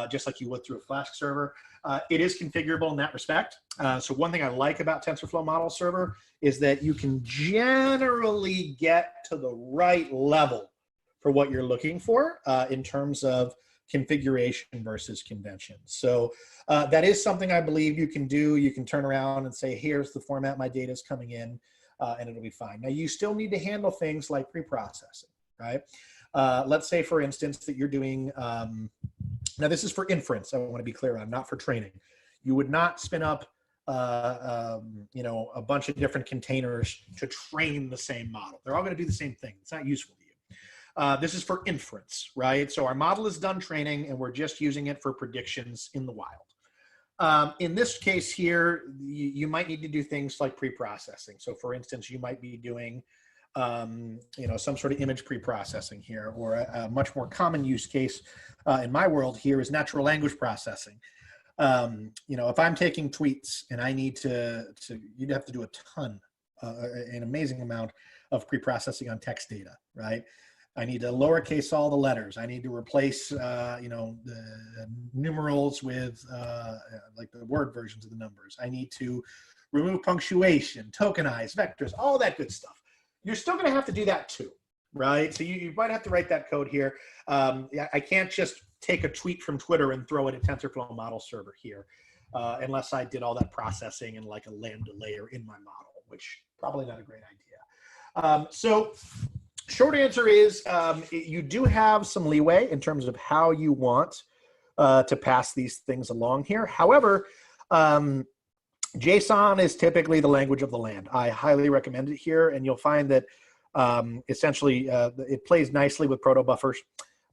Just like you would through a Flask server. It is configurable in that respect. So one thing I like about TensorFlow Model Server is that you can generally get to the right level for what you're looking for in terms of configuration versus convention. So that is something I believe you can do. You can turn around and say, here's the format my data is coming in, and it'll be fine. Now, you still need to handle things like preprocessing, right? Let's say, for instance, that you're doing now, this is for inference. I want to be clear on, not for training. You would not spin up, a bunch of different containers to train the same model. They're all going to do the same thing. It's not useful to you. This is for inference, right? So our model is done training, and we're just using it for predictions in the wild. In this case here, you might need to do things like preprocessing. So, for instance, you might be doing some sort of image pre-processing here, or a much more common use case in my world here is natural language processing. If I'm taking tweets and I need you'd have to do a ton, an amazing amount of pre-processing on text data, right? I need to lowercase all the letters. I need to replace, you know, the numerals with like the word versions of the numbers. I need to remove punctuation, tokenize vectors, all that good stuff. You're still going to have to do that too, right? So you might have to write that code here. I can't just take a tweet from Twitter and throw it in TensorFlow model server here, unless I did all that processing in like a Lambda layer in my model, which probably not a great idea. So short answer is you do have some leeway in terms of how you want to pass these things along here. However, JSON is typically the language of the land. I highly recommend it here, and you'll find that essentially it plays nicely with proto buffers.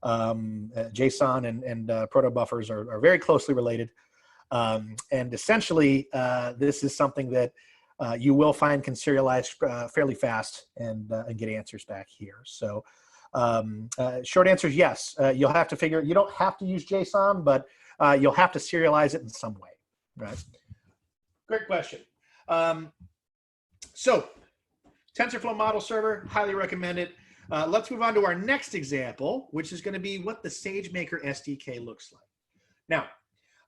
JSON and proto buffers are very closely related. And essentially, this is something that you will find can serialize fairly fast and get answers back here. So short answer is yes. You'll have to figure, you don't have to use JSON, but you'll have to serialize it in some way, right? Great question. So TensorFlow model server, highly recommend it. Let's move on to our next example, which is going to be what the SageMaker SDK looks like. Now,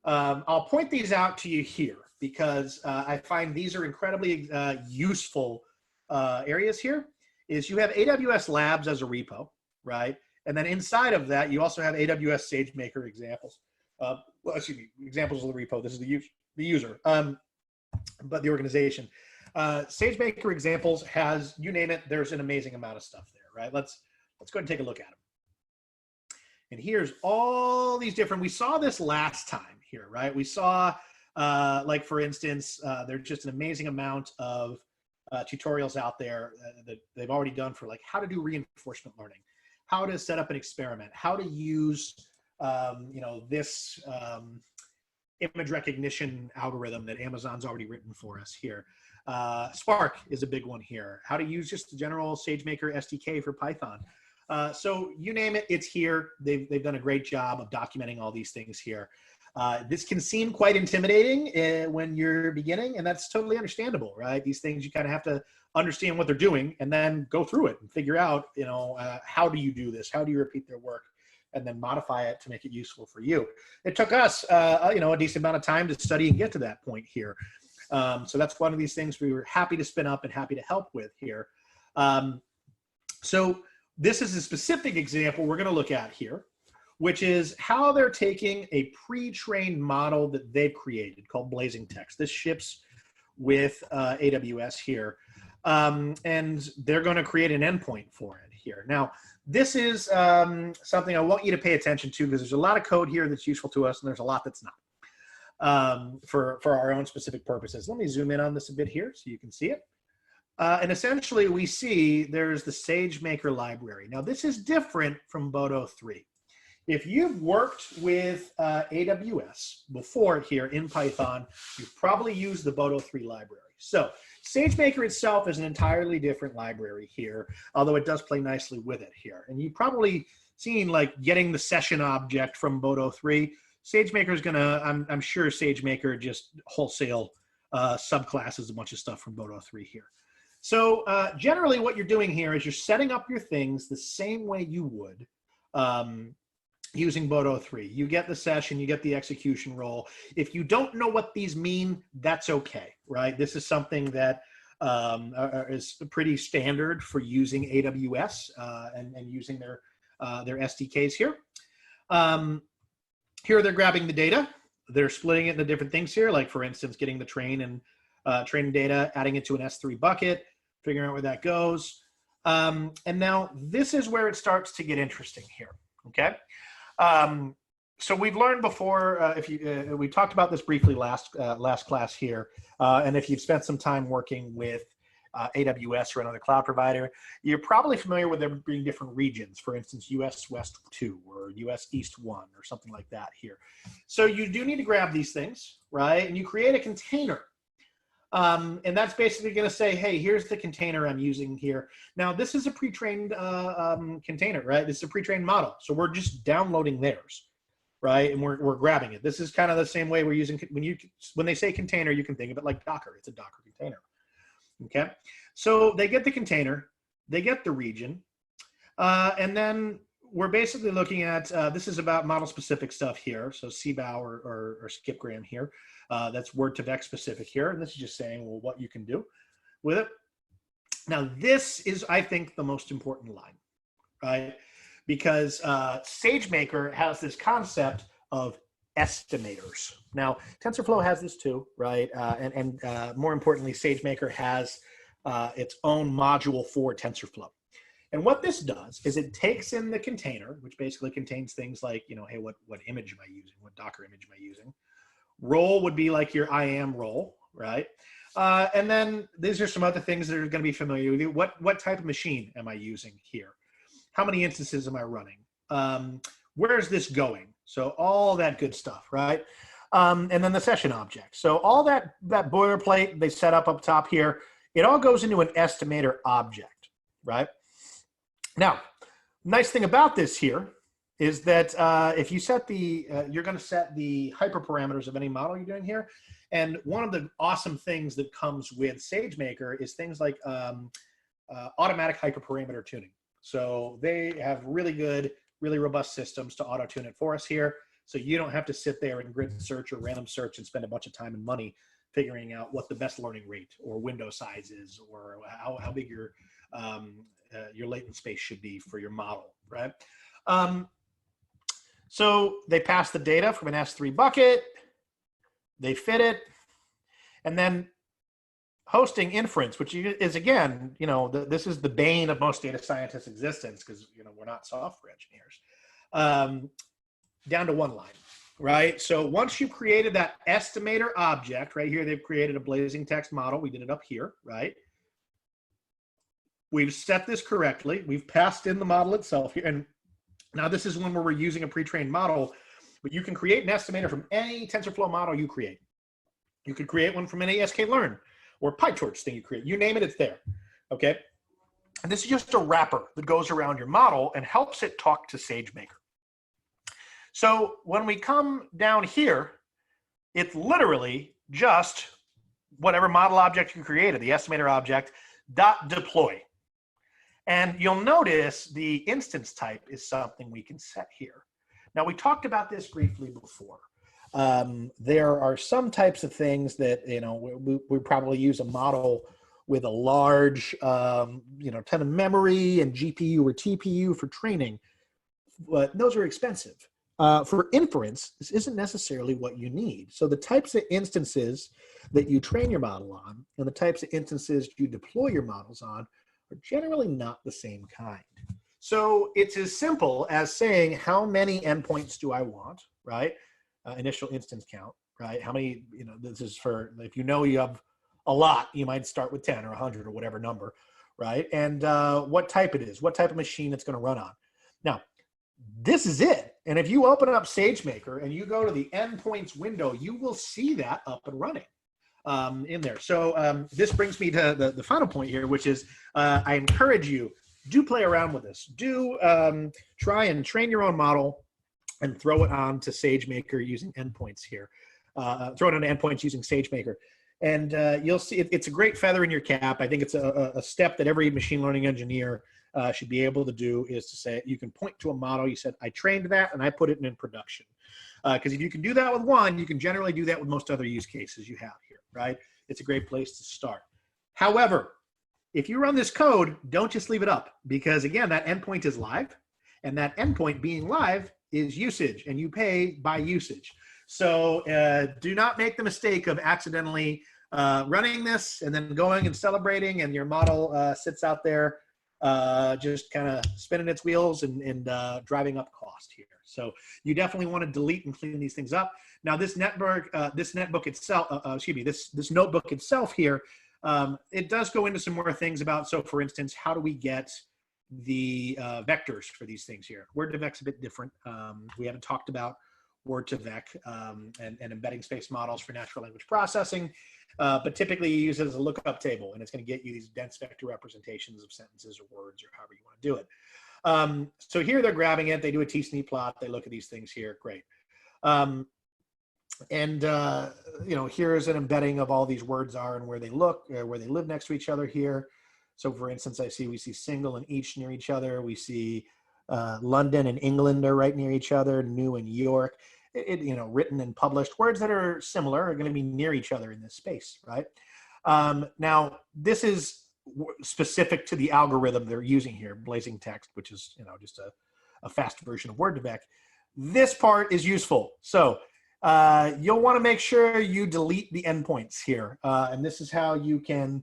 I'll point these out to you here because I find these are incredibly useful areas here. Is you have AWS Labs as a repo, right? And then inside of that, you also have AWS SageMaker examples. Well, excuse me, examples of the repo. This is the user, but the organization. SageMaker examples has, you name it, there's an amazing amount of stuff there, right? Let's go ahead and take a look at them. And here's all these different, we saw this last time here, right? We saw, like for instance, there's just an amazing amount of tutorials out there that they've already done for like how to do reinforcement learning, how to set up an experiment, how to use, you know, this image recognition algorithm that Amazon's already written for us here. Spark is a big one here. How to use just the general SageMaker SDK for Python. So you name it, it's here. They've done a great job of documenting all these things here. This can seem quite intimidating when you're beginning, and that's totally understandable, right? These things, you kind of have to understand what they're doing and then go through it and figure out, you know, how do you do this? How do you repeat their work? And then modify it to make it useful for you. It took us, you know, a decent amount of time to study and get to that point here. So that's one of these things we were happy to spin up and happy to help with here. So this is a specific example we're going to look at here, which is how they're taking a pre-trained model that they've created called Blazing Text. This ships with AWS here. And they're going to create an endpoint for it here. Now, this is something I want you to pay attention to because there's a lot of code here that's useful to us and there's a lot that's not for our own specific purposes. Let me zoom in on this a bit here so you can see it. And essentially we see there's the SageMaker library. Now this is different from Boto 3. If you've worked with AWS before here in Python, you've probably used the Boto 3 library. So SageMaker itself is an entirely different library here, although it does play nicely with it here. And you've probably seen like getting the session object from Boto 3. SageMaker is gonna, I'm sure SageMaker just wholesale subclasses a bunch of stuff from Boto 3 here. So generally what you're doing here is you're setting up your things the same way you would using Boto 3. You get the session, you get the execution role. If you don't know what these mean, that's okay, right? This is something that is pretty standard for using AWS and using their SDKs here. Here they're grabbing the data. They're splitting it into different things here, like for instance, getting the training data, adding it to an S3 bucket, figuring out where that goes. And now this is where it starts to get interesting here, okay? So we've learned before, we talked about this briefly last class here, and if you've spent some time working with AWS or another cloud provider, you're probably familiar with there being different regions, for instance, US West 2 or US East 1 or something like that here. So you do need to grab these things, right? And you create a container. And that's basically going to say, hey, here's the container I'm using here. Now, this is a pre-trained container, right? This is a pre-trained model. So we're just downloading theirs, right? And we're grabbing it. This is kind of the same way we're using, when they say container, you can think of it like Docker. It's a Docker container, okay? So they get the container, they get the region. And then we're basically looking at, this is about model specific stuff here. So CBOW or skipgram here. That's word to vec specific here. And this is just saying, well, what you can do with it. Now, this is, I think, the most important line, right? Because SageMaker has this concept of estimators. Now, TensorFlow has this too, right? And more importantly, SageMaker has its own module for TensorFlow. And what this does is it takes in the container, which basically contains things like, you know, hey, what image am I using? What Docker image am I using? Role would be like your IAM role, right? And then these are some other things that are going to be familiar with you. What type of machine am I using here? How many instances am I running? Where is this going? So all that good stuff, right? And then the session object. So all that boilerplate they set up top here, it all goes into an estimator object, right? Now, nice thing about this here is that if you set the, you're going to set the hyperparameters of any model you're doing here. And one of the awesome things that comes with SageMaker is things like automatic hyperparameter tuning. So they have really good, really robust systems to auto tune it for us here. So you don't have to sit there and grid search or random search and spend a bunch of time and money figuring out what the best learning rate or window size is, or how big your latent space should be for your model, right? So they pass the data from an S3 bucket, they fit it, and then hosting inference, which is, again, you know, this is the bane of most data scientists' existence, because, you know, we're not software engineers, down to one line, right? So once you've created that estimator object, right here, they've created a blazing text model. We did it up here, right? We've set this correctly. We've passed in the model itself here. And now this is when we're using a pre-trained model, but you can create an estimator from any TensorFlow model you create. You could create one from any sklearn or PyTorch thing you create. You name it, it's there, okay? And this is just a wrapper that goes around your model and helps it talk to SageMaker. So when we come down here, it's literally just whatever model object you created, the estimator object, .deploy. And you'll notice the instance type is something we can set here. Now, we talked about this briefly before. There are some types of things that, you know, we probably use a model with a large, you know, ton of memory and GPU or TPU for training, but those are expensive. For inference, this isn't necessarily what you need. So the types of instances that you train your model on and the types of instances you deploy your models on are generally not the same kind. So it's as simple as saying, how many endpoints do I want, right? Initial instance count, right? How many, you know, this is for, if you know you have a lot, you might start with 10 or 100 or whatever number, right? And what type it is, what type of machine it's going to run on. Now, this is it. And if you open up SageMaker and you go to the endpoints window, you will see that up and running in there. So this brings me to the final point here, which is I encourage you, do play around with this. Do try and train your own model and throw it on to SageMaker using endpoints here. Throw it on endpoints using SageMaker. And you'll see it's a great feather in your cap. I think it's a step that every machine learning engineer should be able to do, is to say, you can point to a model, you said, I trained that and I put it in production. Because if you can do that with one, you can generally do that with most other use cases you have here, right? It's a great place to start. However, if you run this code, don't just leave it up, because again, that endpoint is live, and that endpoint being live is usage, and you pay by usage. So do not make the mistake of accidentally running this and then going and celebrating, and your model sits out there just kind of spinning its wheels and driving up cost here. So you definitely want to delete and clean these things up. Now this netbook itself, this notebook itself here, it does go into some more things about, so for instance, how do we get the vectors for these things here? Word to vec's a bit different. We haven't talked about word to vec and embedding space models for natural language processing. But typically you use it as a lookup table, and it's going to get you these dense vector representations of sentences or words or however you want to do it. So here they're grabbing it, they do a t-SNE plot, they look at these things here, great. You know, here's an embedding of all these words are and where they look, where they live next to each other here. So for instance, we see single and each near each other. We see London and England are right near each other, new and York. Written and published. Words that are similar are going to be near each other in this space, right? Now, this is specific to the algorithm they're using here, blazing text, which is just a fast version of Word2Vec. This part is useful. So you'll want to make sure you delete the endpoints here. And this is how you can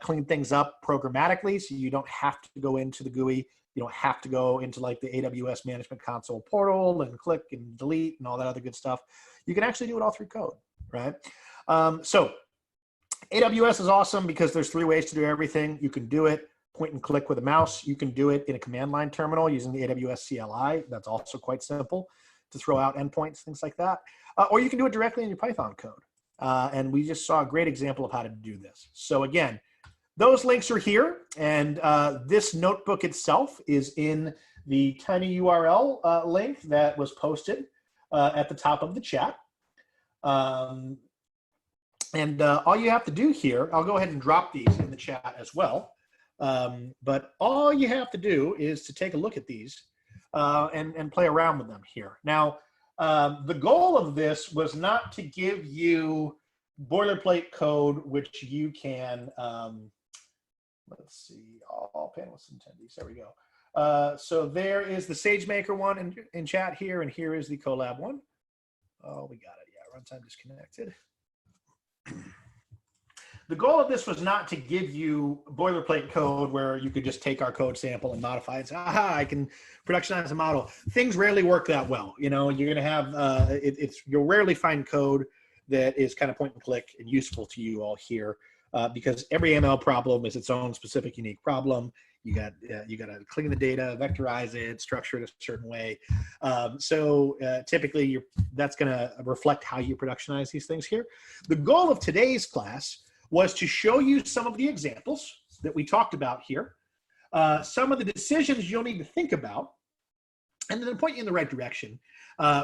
clean things up programmatically, so you don't have to go into the GUI. You don't have to go into like the AWS Management Console portal and click and delete and all that other good stuff. You can actually do it all through code, right? So AWS is awesome because there's 3 ways to do everything. You can do it point and click with a mouse. You can do it in a command line terminal using the AWS CLI. That's also quite simple to throw out endpoints, things like that. Or you can do it directly in your Python code. And we just saw a great example of how to do this. So again, those links are here, and this notebook itself is in the tiny URL link that was posted at the top of the chat. And all you have to do here, I'll go ahead and drop these in the chat as well. But all you have to do is to take a look at these and play around with them here. Now, the goal of this was not to give you boilerplate code which you can, let's see, all panelists and attendees, there we go. So there is the SageMaker one in chat here, and here is the Colab one. Oh, we got it, yeah, runtime disconnected. The goal of this was not to give you boilerplate code where you could just take our code sample and modify it and say, aha, I can productionize a model. Things rarely work that well. You're going to have, you'll rarely find code that is kind of point and click and useful to you all here because every ML problem is its own specific, unique problem. You got to clean the data, vectorize it, structure it a certain way. So typically, that's going to reflect how you productionize these things here. The goal of today's class was to show you some of the examples that we talked about here, some of the decisions you'll need to think about, and then point you in the right direction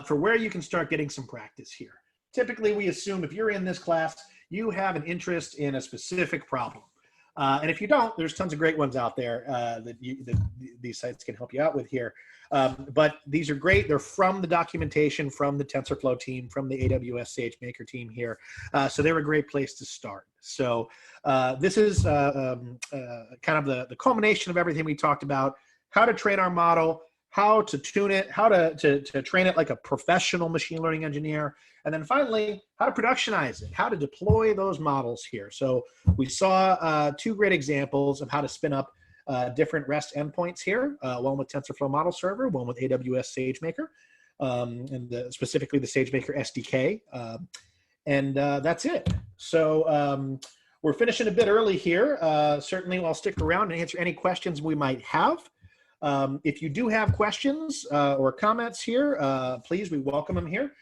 for where you can start getting some practice here. Typically, we assume if you're in this class, you have an interest in a specific problem. And if you don't, there's tons of great ones out there that these sites can help you out with here. But these are great. They're from the documentation, from the TensorFlow team, from the AWS SageMaker team here. So they're a great place to start. So this is kind of the culmination of everything we talked about: how to train our model, how to tune it, how to train it like a professional machine learning engineer, and then finally, how to productionize it, how to deploy those models here. So we saw 2 great examples of how to spin up different REST endpoints here, one with TensorFlow Model Server, one with AWS SageMaker, and specifically the SageMaker SDK. And that's it. So we're finishing a bit early here. Certainly I'll stick around and answer any questions we might have. If you do have questions or comments here, please, we welcome them here.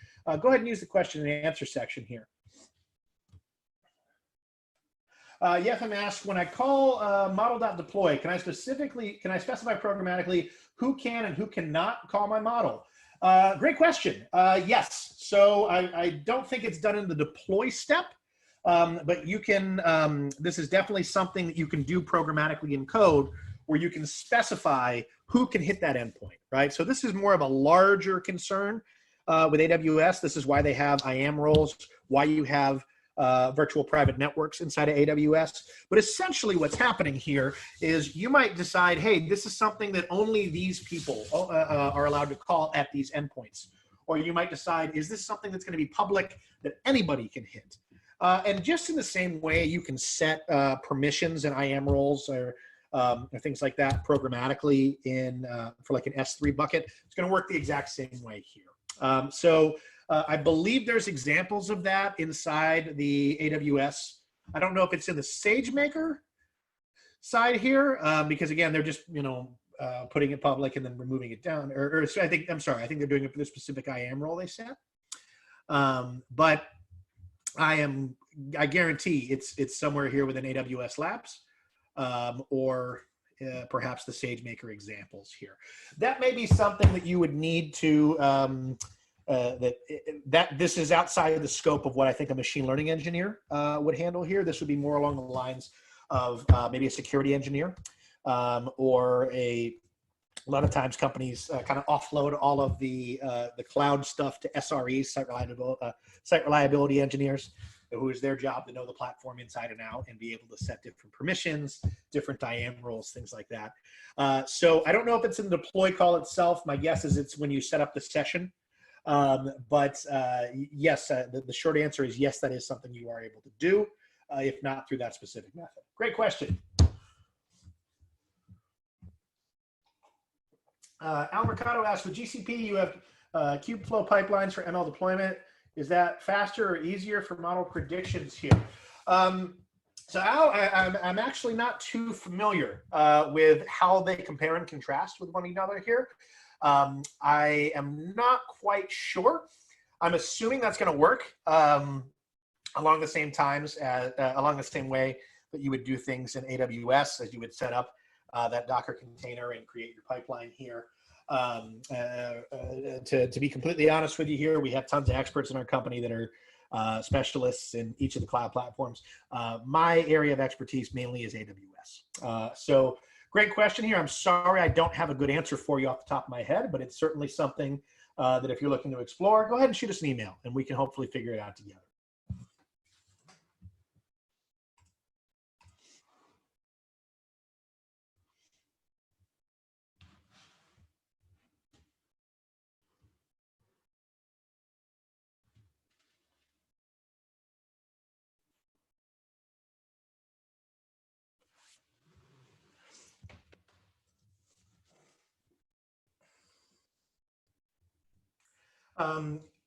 Go ahead and use the question and answer section here. Yes, I'm asked, when I call model.deploy, can I specify programmatically who can and who cannot call my model? Great question. Yes. So I don't think it's done in the deploy step, but you can, this is definitely something that you can do programmatically in code where you can specify who can hit that endpoint, right? So this is more of a larger concern with AWS. This is why they have IAM roles, why you have virtual private networks inside of AWS. But essentially what's happening here is you might decide, hey, this is something that only these people are allowed to call at these endpoints. Or you might decide, is this something that's going to be public that anybody can hit? And just in the same way, you can set permissions and IAM roles or things like that programmatically in for like an S3 bucket. It's going to work the exact same way here. So I believe there's examples of that inside the AWS. I don't know if it's in the SageMaker side here, because again, they're just, putting it public and then removing it down. Or I think they're doing it for the specific IAM role they set. But I guarantee it's somewhere here within AWS Labs, or perhaps the SageMaker examples here. That may be something that you would need to, this is outside of the scope of what I think a machine learning engineer would handle here. This would be more along the lines of maybe a security engineer, or a lot of times companies kind of offload all of the cloud stuff to SREs, site reliability engineers, who is their job to know the platform inside and out and be able to set different permissions, different IAM roles, things like that. So I don't know if it's in the deploy call itself. My guess is it's when you set up the session. But yes, the short answer is yes, that is something you are able to do, if not through that specific method. Great question. Al Mercado asks, with GCP, you have Kubeflow pipelines for ML deployment. Is that faster or easier for model predictions here? So Al, I'm actually not too familiar with how they compare and contrast with one another here. I am not quite sure. I'm assuming that's going to work along the same times, along the same way that you would do things in AWS, as you would set up that Docker container and create your pipeline here. To be completely honest with you here, we have tons of experts in our company that are specialists in each of the cloud platforms. My area of expertise mainly is AWS. So great question here. I'm sorry I don't have a good answer for you off the top of my head, but it's certainly something that if you're looking to explore, go ahead and shoot us an email and we can hopefully figure it out together.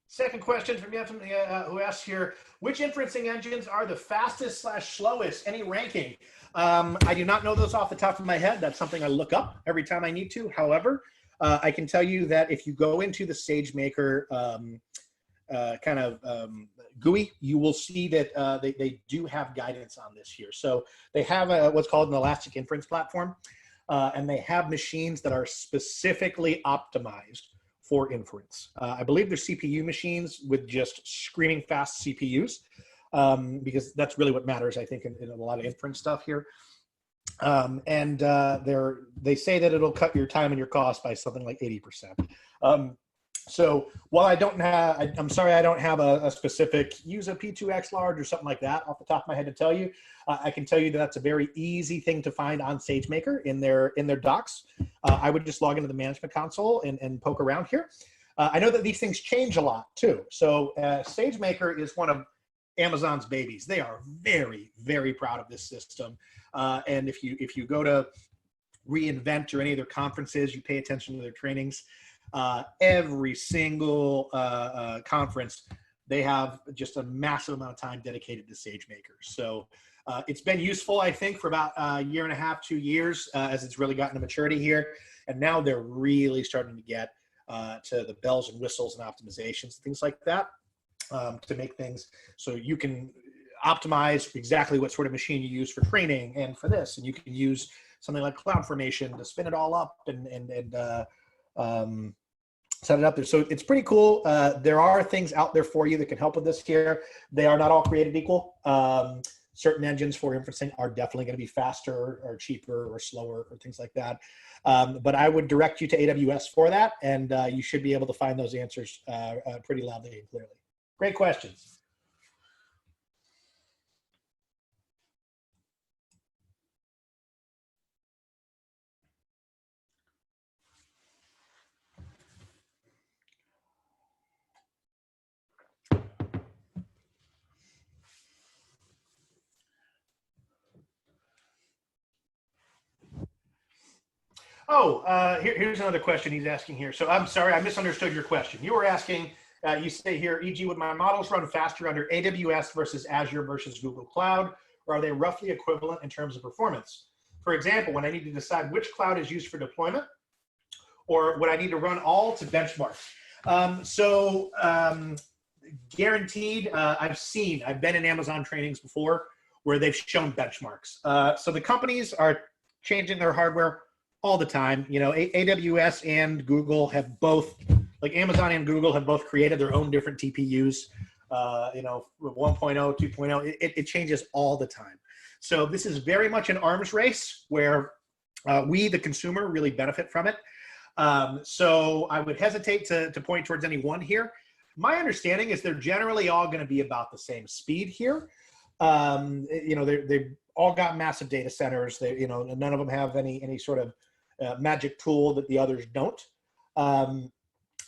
Second question from Jeff, who asks here, which inferencing engines are the fastest / slowest? Any ranking? I do not know those off the top of my head. That's something I look up every time I need to. However, I can tell you that if you go into the SageMaker kind of GUI, you will see that they do have guidance on this here. So they have what's called an elastic inference platform, and they have machines that are specifically optimized for inference. I believe they're CPU machines with just screaming fast CPUs, because that's really what matters, I think, in a lot of inference stuff here. They say that it'll cut your time and your cost by something like 80%. So while I don't have, I'm sorry, I don't have a specific use a P2X large or something like that off the top of my head to tell you. I can tell you that that's a very easy thing to find on SageMaker in their docs. I would just log into the management console and poke around here. I know that these things change a lot too. So SageMaker is one of Amazon's babies. They are very, very proud of this system. And if you go to reInvent or any of their conferences, you pay attention to their trainings, every single conference, they have just a massive amount of time dedicated to SageMaker. So it's been useful, I think, for about a year and a half, 2 years, as it's really gotten to maturity here. And now they're really starting to get to the bells and whistles and optimizations, things like that, to make things so you can optimize exactly what sort of machine you use for training and for this. And you can use something like CloudFormation to spin it all up and set it up there. So it's pretty cool. There are things out there for you that can help with this here. They are not all created equal. Certain engines for inferencing are definitely going to be faster or cheaper or slower or things like that. But I would direct you to AWS for that, and you should be able to find those answers pretty loudly and clearly. Great questions. Oh, here's another question he's asking here. So I'm sorry, I misunderstood your question. You were asking, you say here, e.g., would my models run faster under AWS versus Azure versus Google Cloud, or are they roughly equivalent in terms of performance? For example, when I need to decide which cloud is used for deployment, or would I need to run all to benchmark? Guaranteed, I've been in Amazon trainings before where they've shown benchmarks. So the companies are changing their hardware all the time. You know, AWS and Google have both, like Amazon and Google have both created their own different TPUs, 1.0, 2.0, it changes all the time. So this is very much an arms race where we, the consumer, really benefit from it. So I would hesitate to point towards any one here. My understanding is they're generally all going to be about the same speed here. You know, they've all got massive data centers. They, you know, none of them have any sort of magic tool that the others don't.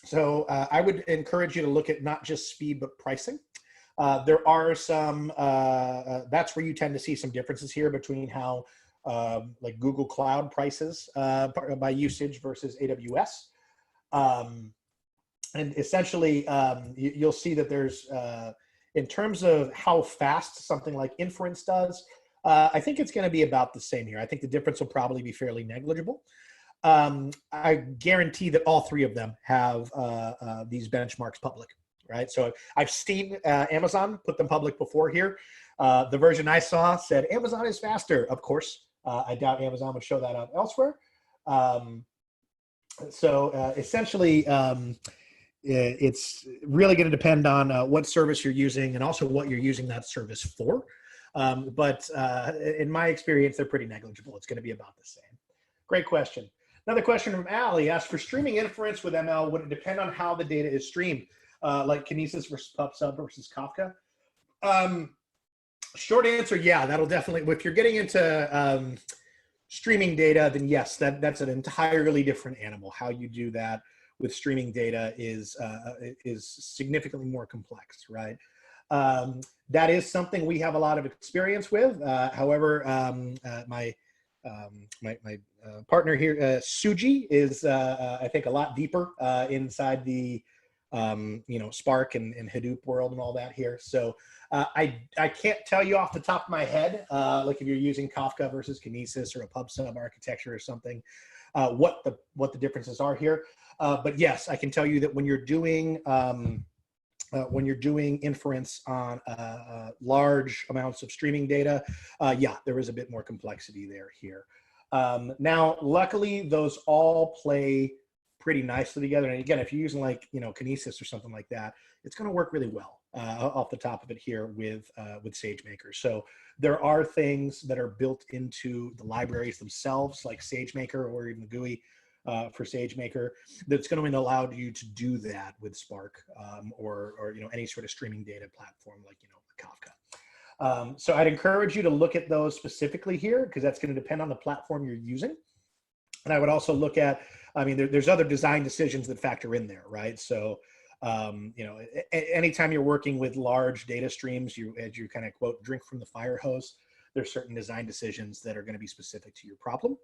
So I would encourage you to look at not just speed, but pricing. There are some, that's where you tend to see some differences here between how like Google Cloud prices by usage versus AWS. And essentially, you'll see that there's, in terms of how fast something like inference does, I think it's going to be about the same here. I think the difference will probably be fairly negligible. I guarantee that all three of them have these benchmarks public, right? So I've seen Amazon put them public before here. The version I saw said Amazon is faster. Of course, I doubt Amazon would show that out elsewhere. Essentially, it's really going to depend on what service you're using and also what you're using that service for. But in my experience, they're pretty negligible. It's going to be about the same. Great question. Another question from Al. He asked, for streaming inference with ML, would it depend on how the data is streamed, like Kinesis versus PubSub versus Kafka? Short answer, yeah, that'll definitely, if you're getting into streaming data, then yes, that's an entirely different animal. How you do that with streaming data is significantly more complex, right? That is something we have a lot of experience with. However, my partner here, Suji, is I think a lot deeper inside the you know, Spark and Hadoop world and all that here. So I can't tell you off the top of my head, like if you're using Kafka versus Kinesis or a PubSub architecture or something, what the differences are here. But yes, I can tell you that when you're doing inference on large amounts of streaming data, yeah, there is a bit more complexity there here. Now, luckily, those all play pretty nicely together. And again, if you're using like, you know, Kinesis or something like that, it's going to work really well off the top of it here with SageMaker. So there are things that are built into the libraries themselves, like SageMaker or even the GUI for SageMaker, that's going to allow you to do that with Spark or you know, any sort of streaming data platform like, you know, Kafka. So I'd encourage you to look at those specifically here, because that's going to depend on the platform you're using. And I would also look at, I mean, there's other design decisions that factor in there, right? So, you know, anytime you're working with large data streams, as you kind of quote, drink from the fire hose, there's certain design decisions that are going to be specific to your problem.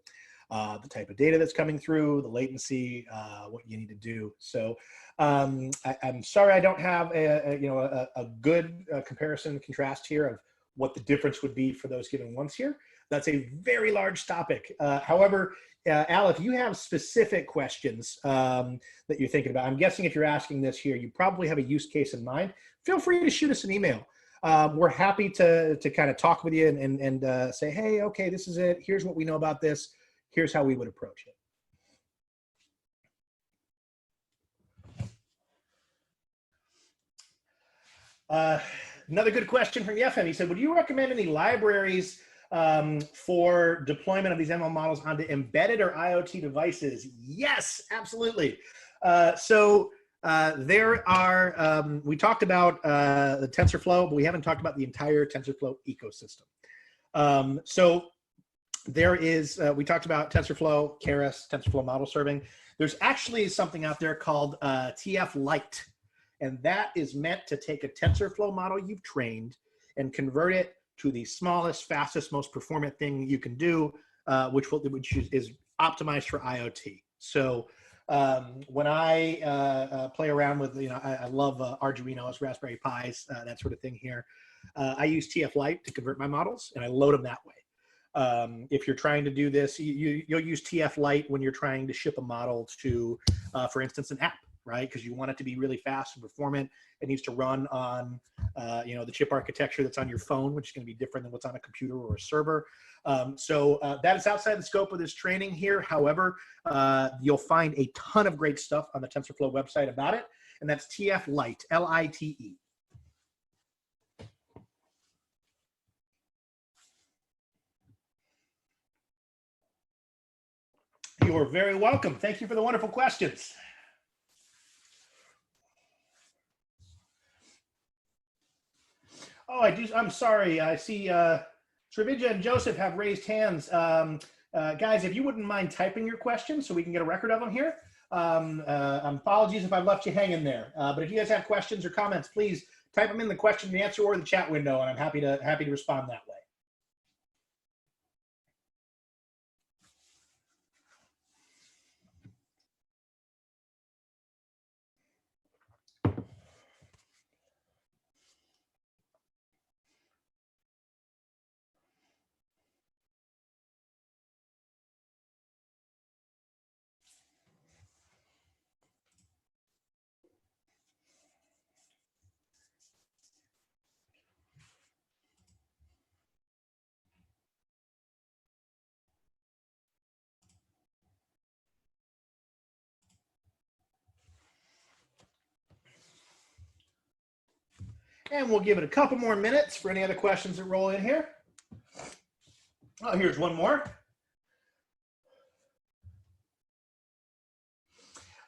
The type of data that's coming through, the latency, what you need to do. So I'm sorry I don't have a good comparison and contrast here of what the difference would be for those given ones here. That's a very large topic. However, Al, if you have specific questions that you're thinking about, I'm guessing if you're asking this here, you probably have a use case in mind. Feel free to shoot us an email. We're happy to kind of talk with you and say, hey, okay, this is it. Here's what we know about this. Here's how we would approach it. Another good question from Yefim. He said, would you recommend any libraries for deployment of these ML models onto embedded or IoT devices? Yes, absolutely. There are, we talked about the TensorFlow, but we haven't talked about the entire TensorFlow ecosystem. So there is, we talked about TensorFlow, Keras, TensorFlow model serving. There's actually something out there called TF Lite, and that is meant to take a TensorFlow model you've trained and convert it to the smallest, fastest, most performant thing you can do, which is optimized for IoT. So when I play around with, you know, I love Arduinos, Raspberry Pis, that sort of thing here. I use TF Lite to convert my models, and I load them that way. If you're trying to do this, you'll use TF Lite when you're trying to ship a model to, for instance, an app, right? Because you want it to be really fast and performant. It needs to run on, you know, the chip architecture that's on your phone, which is going to be different than what's on a computer or a server. That is outside the scope of this training here. However, you'll find a ton of great stuff on the TensorFlow website about it, and that's TF Lite, L-I-T-E. You're very welcome. Thank you for the wonderful questions. Oh, I'm sorry. I see Srividya and Joseph have raised hands. Guys, if you wouldn't mind typing your questions so we can get a record of them here. Apologies if I've left you hanging there. But if you guys have questions or comments, please type them in the question and answer or the chat window, and I'm happy to respond that way. And we'll give it a couple more minutes for any other questions that roll in here. Oh, here's one more.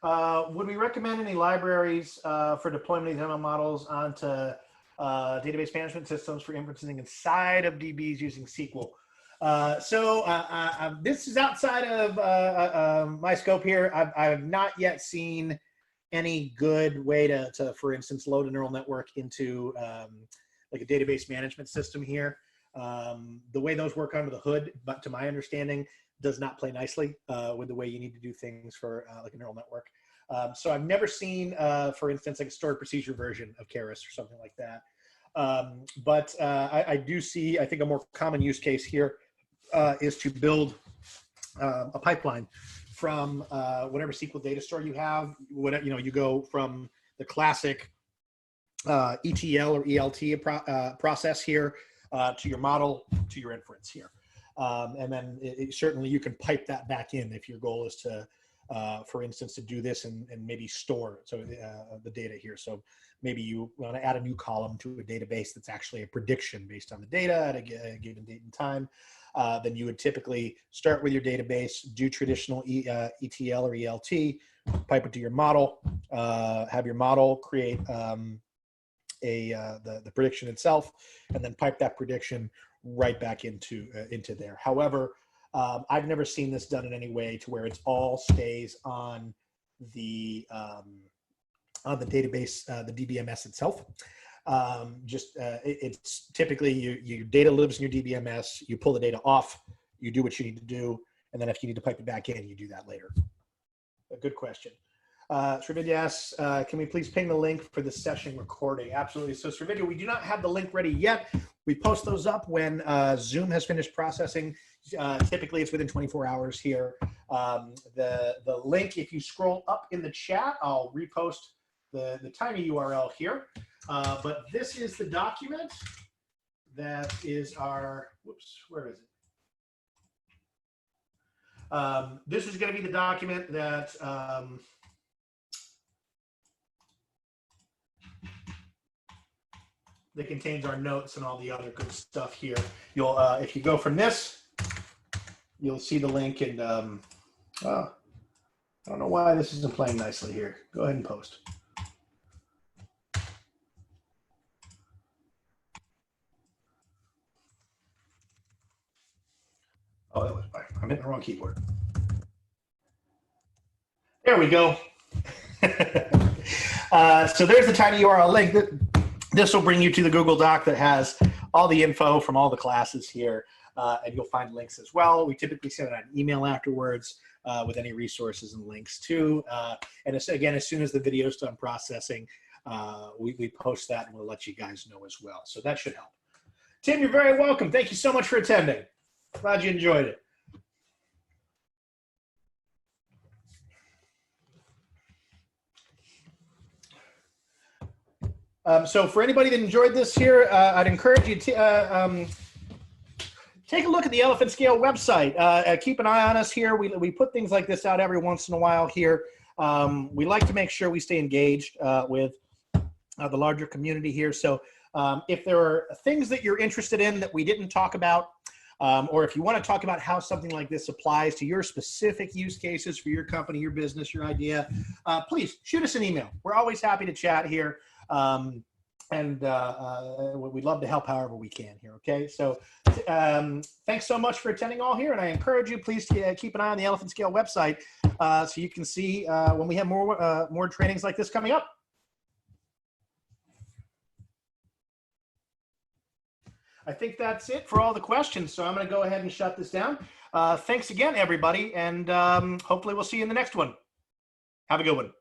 Would we recommend any libraries for deployment of these ML models onto database management systems for inferencing inside of DBs using SQL? This is outside of my scope here. I have not yet seen any good way to, for instance, load a neural network into like a database management system here. The way those work under the hood, but to my understanding, does not play nicely with the way you need to do things for like a neural network. So I've never seen, for instance, like a stored procedure version of Keras or something like that. I do see, I think a more common use case here is to build a pipeline from whatever SQL data store you have. You go from the classic ETL or ELT process here to your model, to your inference here. And then certainly you can pipe that back in if your goal is to, for instance, to do this and maybe store the data here. So maybe you want to add a new column to a database that's actually a prediction based on the data at a given date and time. Then you would typically start with your database, do traditional ETL or ELT, pipe it to your model, have your model create the prediction itself, and then pipe that prediction right back into there. However, I've never seen this done in any way to where it all stays on the database, the DBMS itself. It's typically your data lives in your DBMS, you pull the data off, you do what you need to do, and then if you need to pipe it back in, you do that later. A good question. Srividya asks, can we please ping the link for the session recording? Absolutely. So Srividya, we do not have the link ready yet. We post those up when Zoom has finished processing. Typically it's within 24 hours here. The link, if you scroll up in the chat, I'll repost the tiny URL here. But this is the document that is our, whoops, where is it? This is going to be the document that that contains our notes and all the other good stuff here. You'll, if you go from this, you'll see the link, and I don't know why this isn't playing nicely here. Go ahead and post. Oh, that was fine. I'm hitting the wrong keyboard. There we go. So there's the tiny URL link. This will bring you to the Google Doc that has all the info from all the classes here, and you'll find links as well. We typically send out an email afterwards with any resources and links too. And again, as soon as the video is done processing, we post that and we'll let you guys know as well. So that should help. Tim, you're very welcome. Thank you so much for attending. Glad you enjoyed it. So for anybody that enjoyed this here, I'd encourage you to take a look at the Elephant Scale website. Keep an eye on us here. We put things like this out every once in a while here. We like to make sure we stay engaged with the larger community here. So if there are things that you're interested in that we didn't talk about, or if you want to talk about how something like this applies to your specific use cases for your company, your business, your idea, please shoot us an email. We're always happy to chat here. And we'd love to help however we can here, okay? So thanks so much for attending all here, and I encourage you, please keep an eye on the Elephant Scale website so you can see when we have more trainings like this coming up. I think that's it for all the questions, so I'm going to go ahead and shut this down. Thanks again, everybody, and hopefully we'll see you in the next one. Have a good one.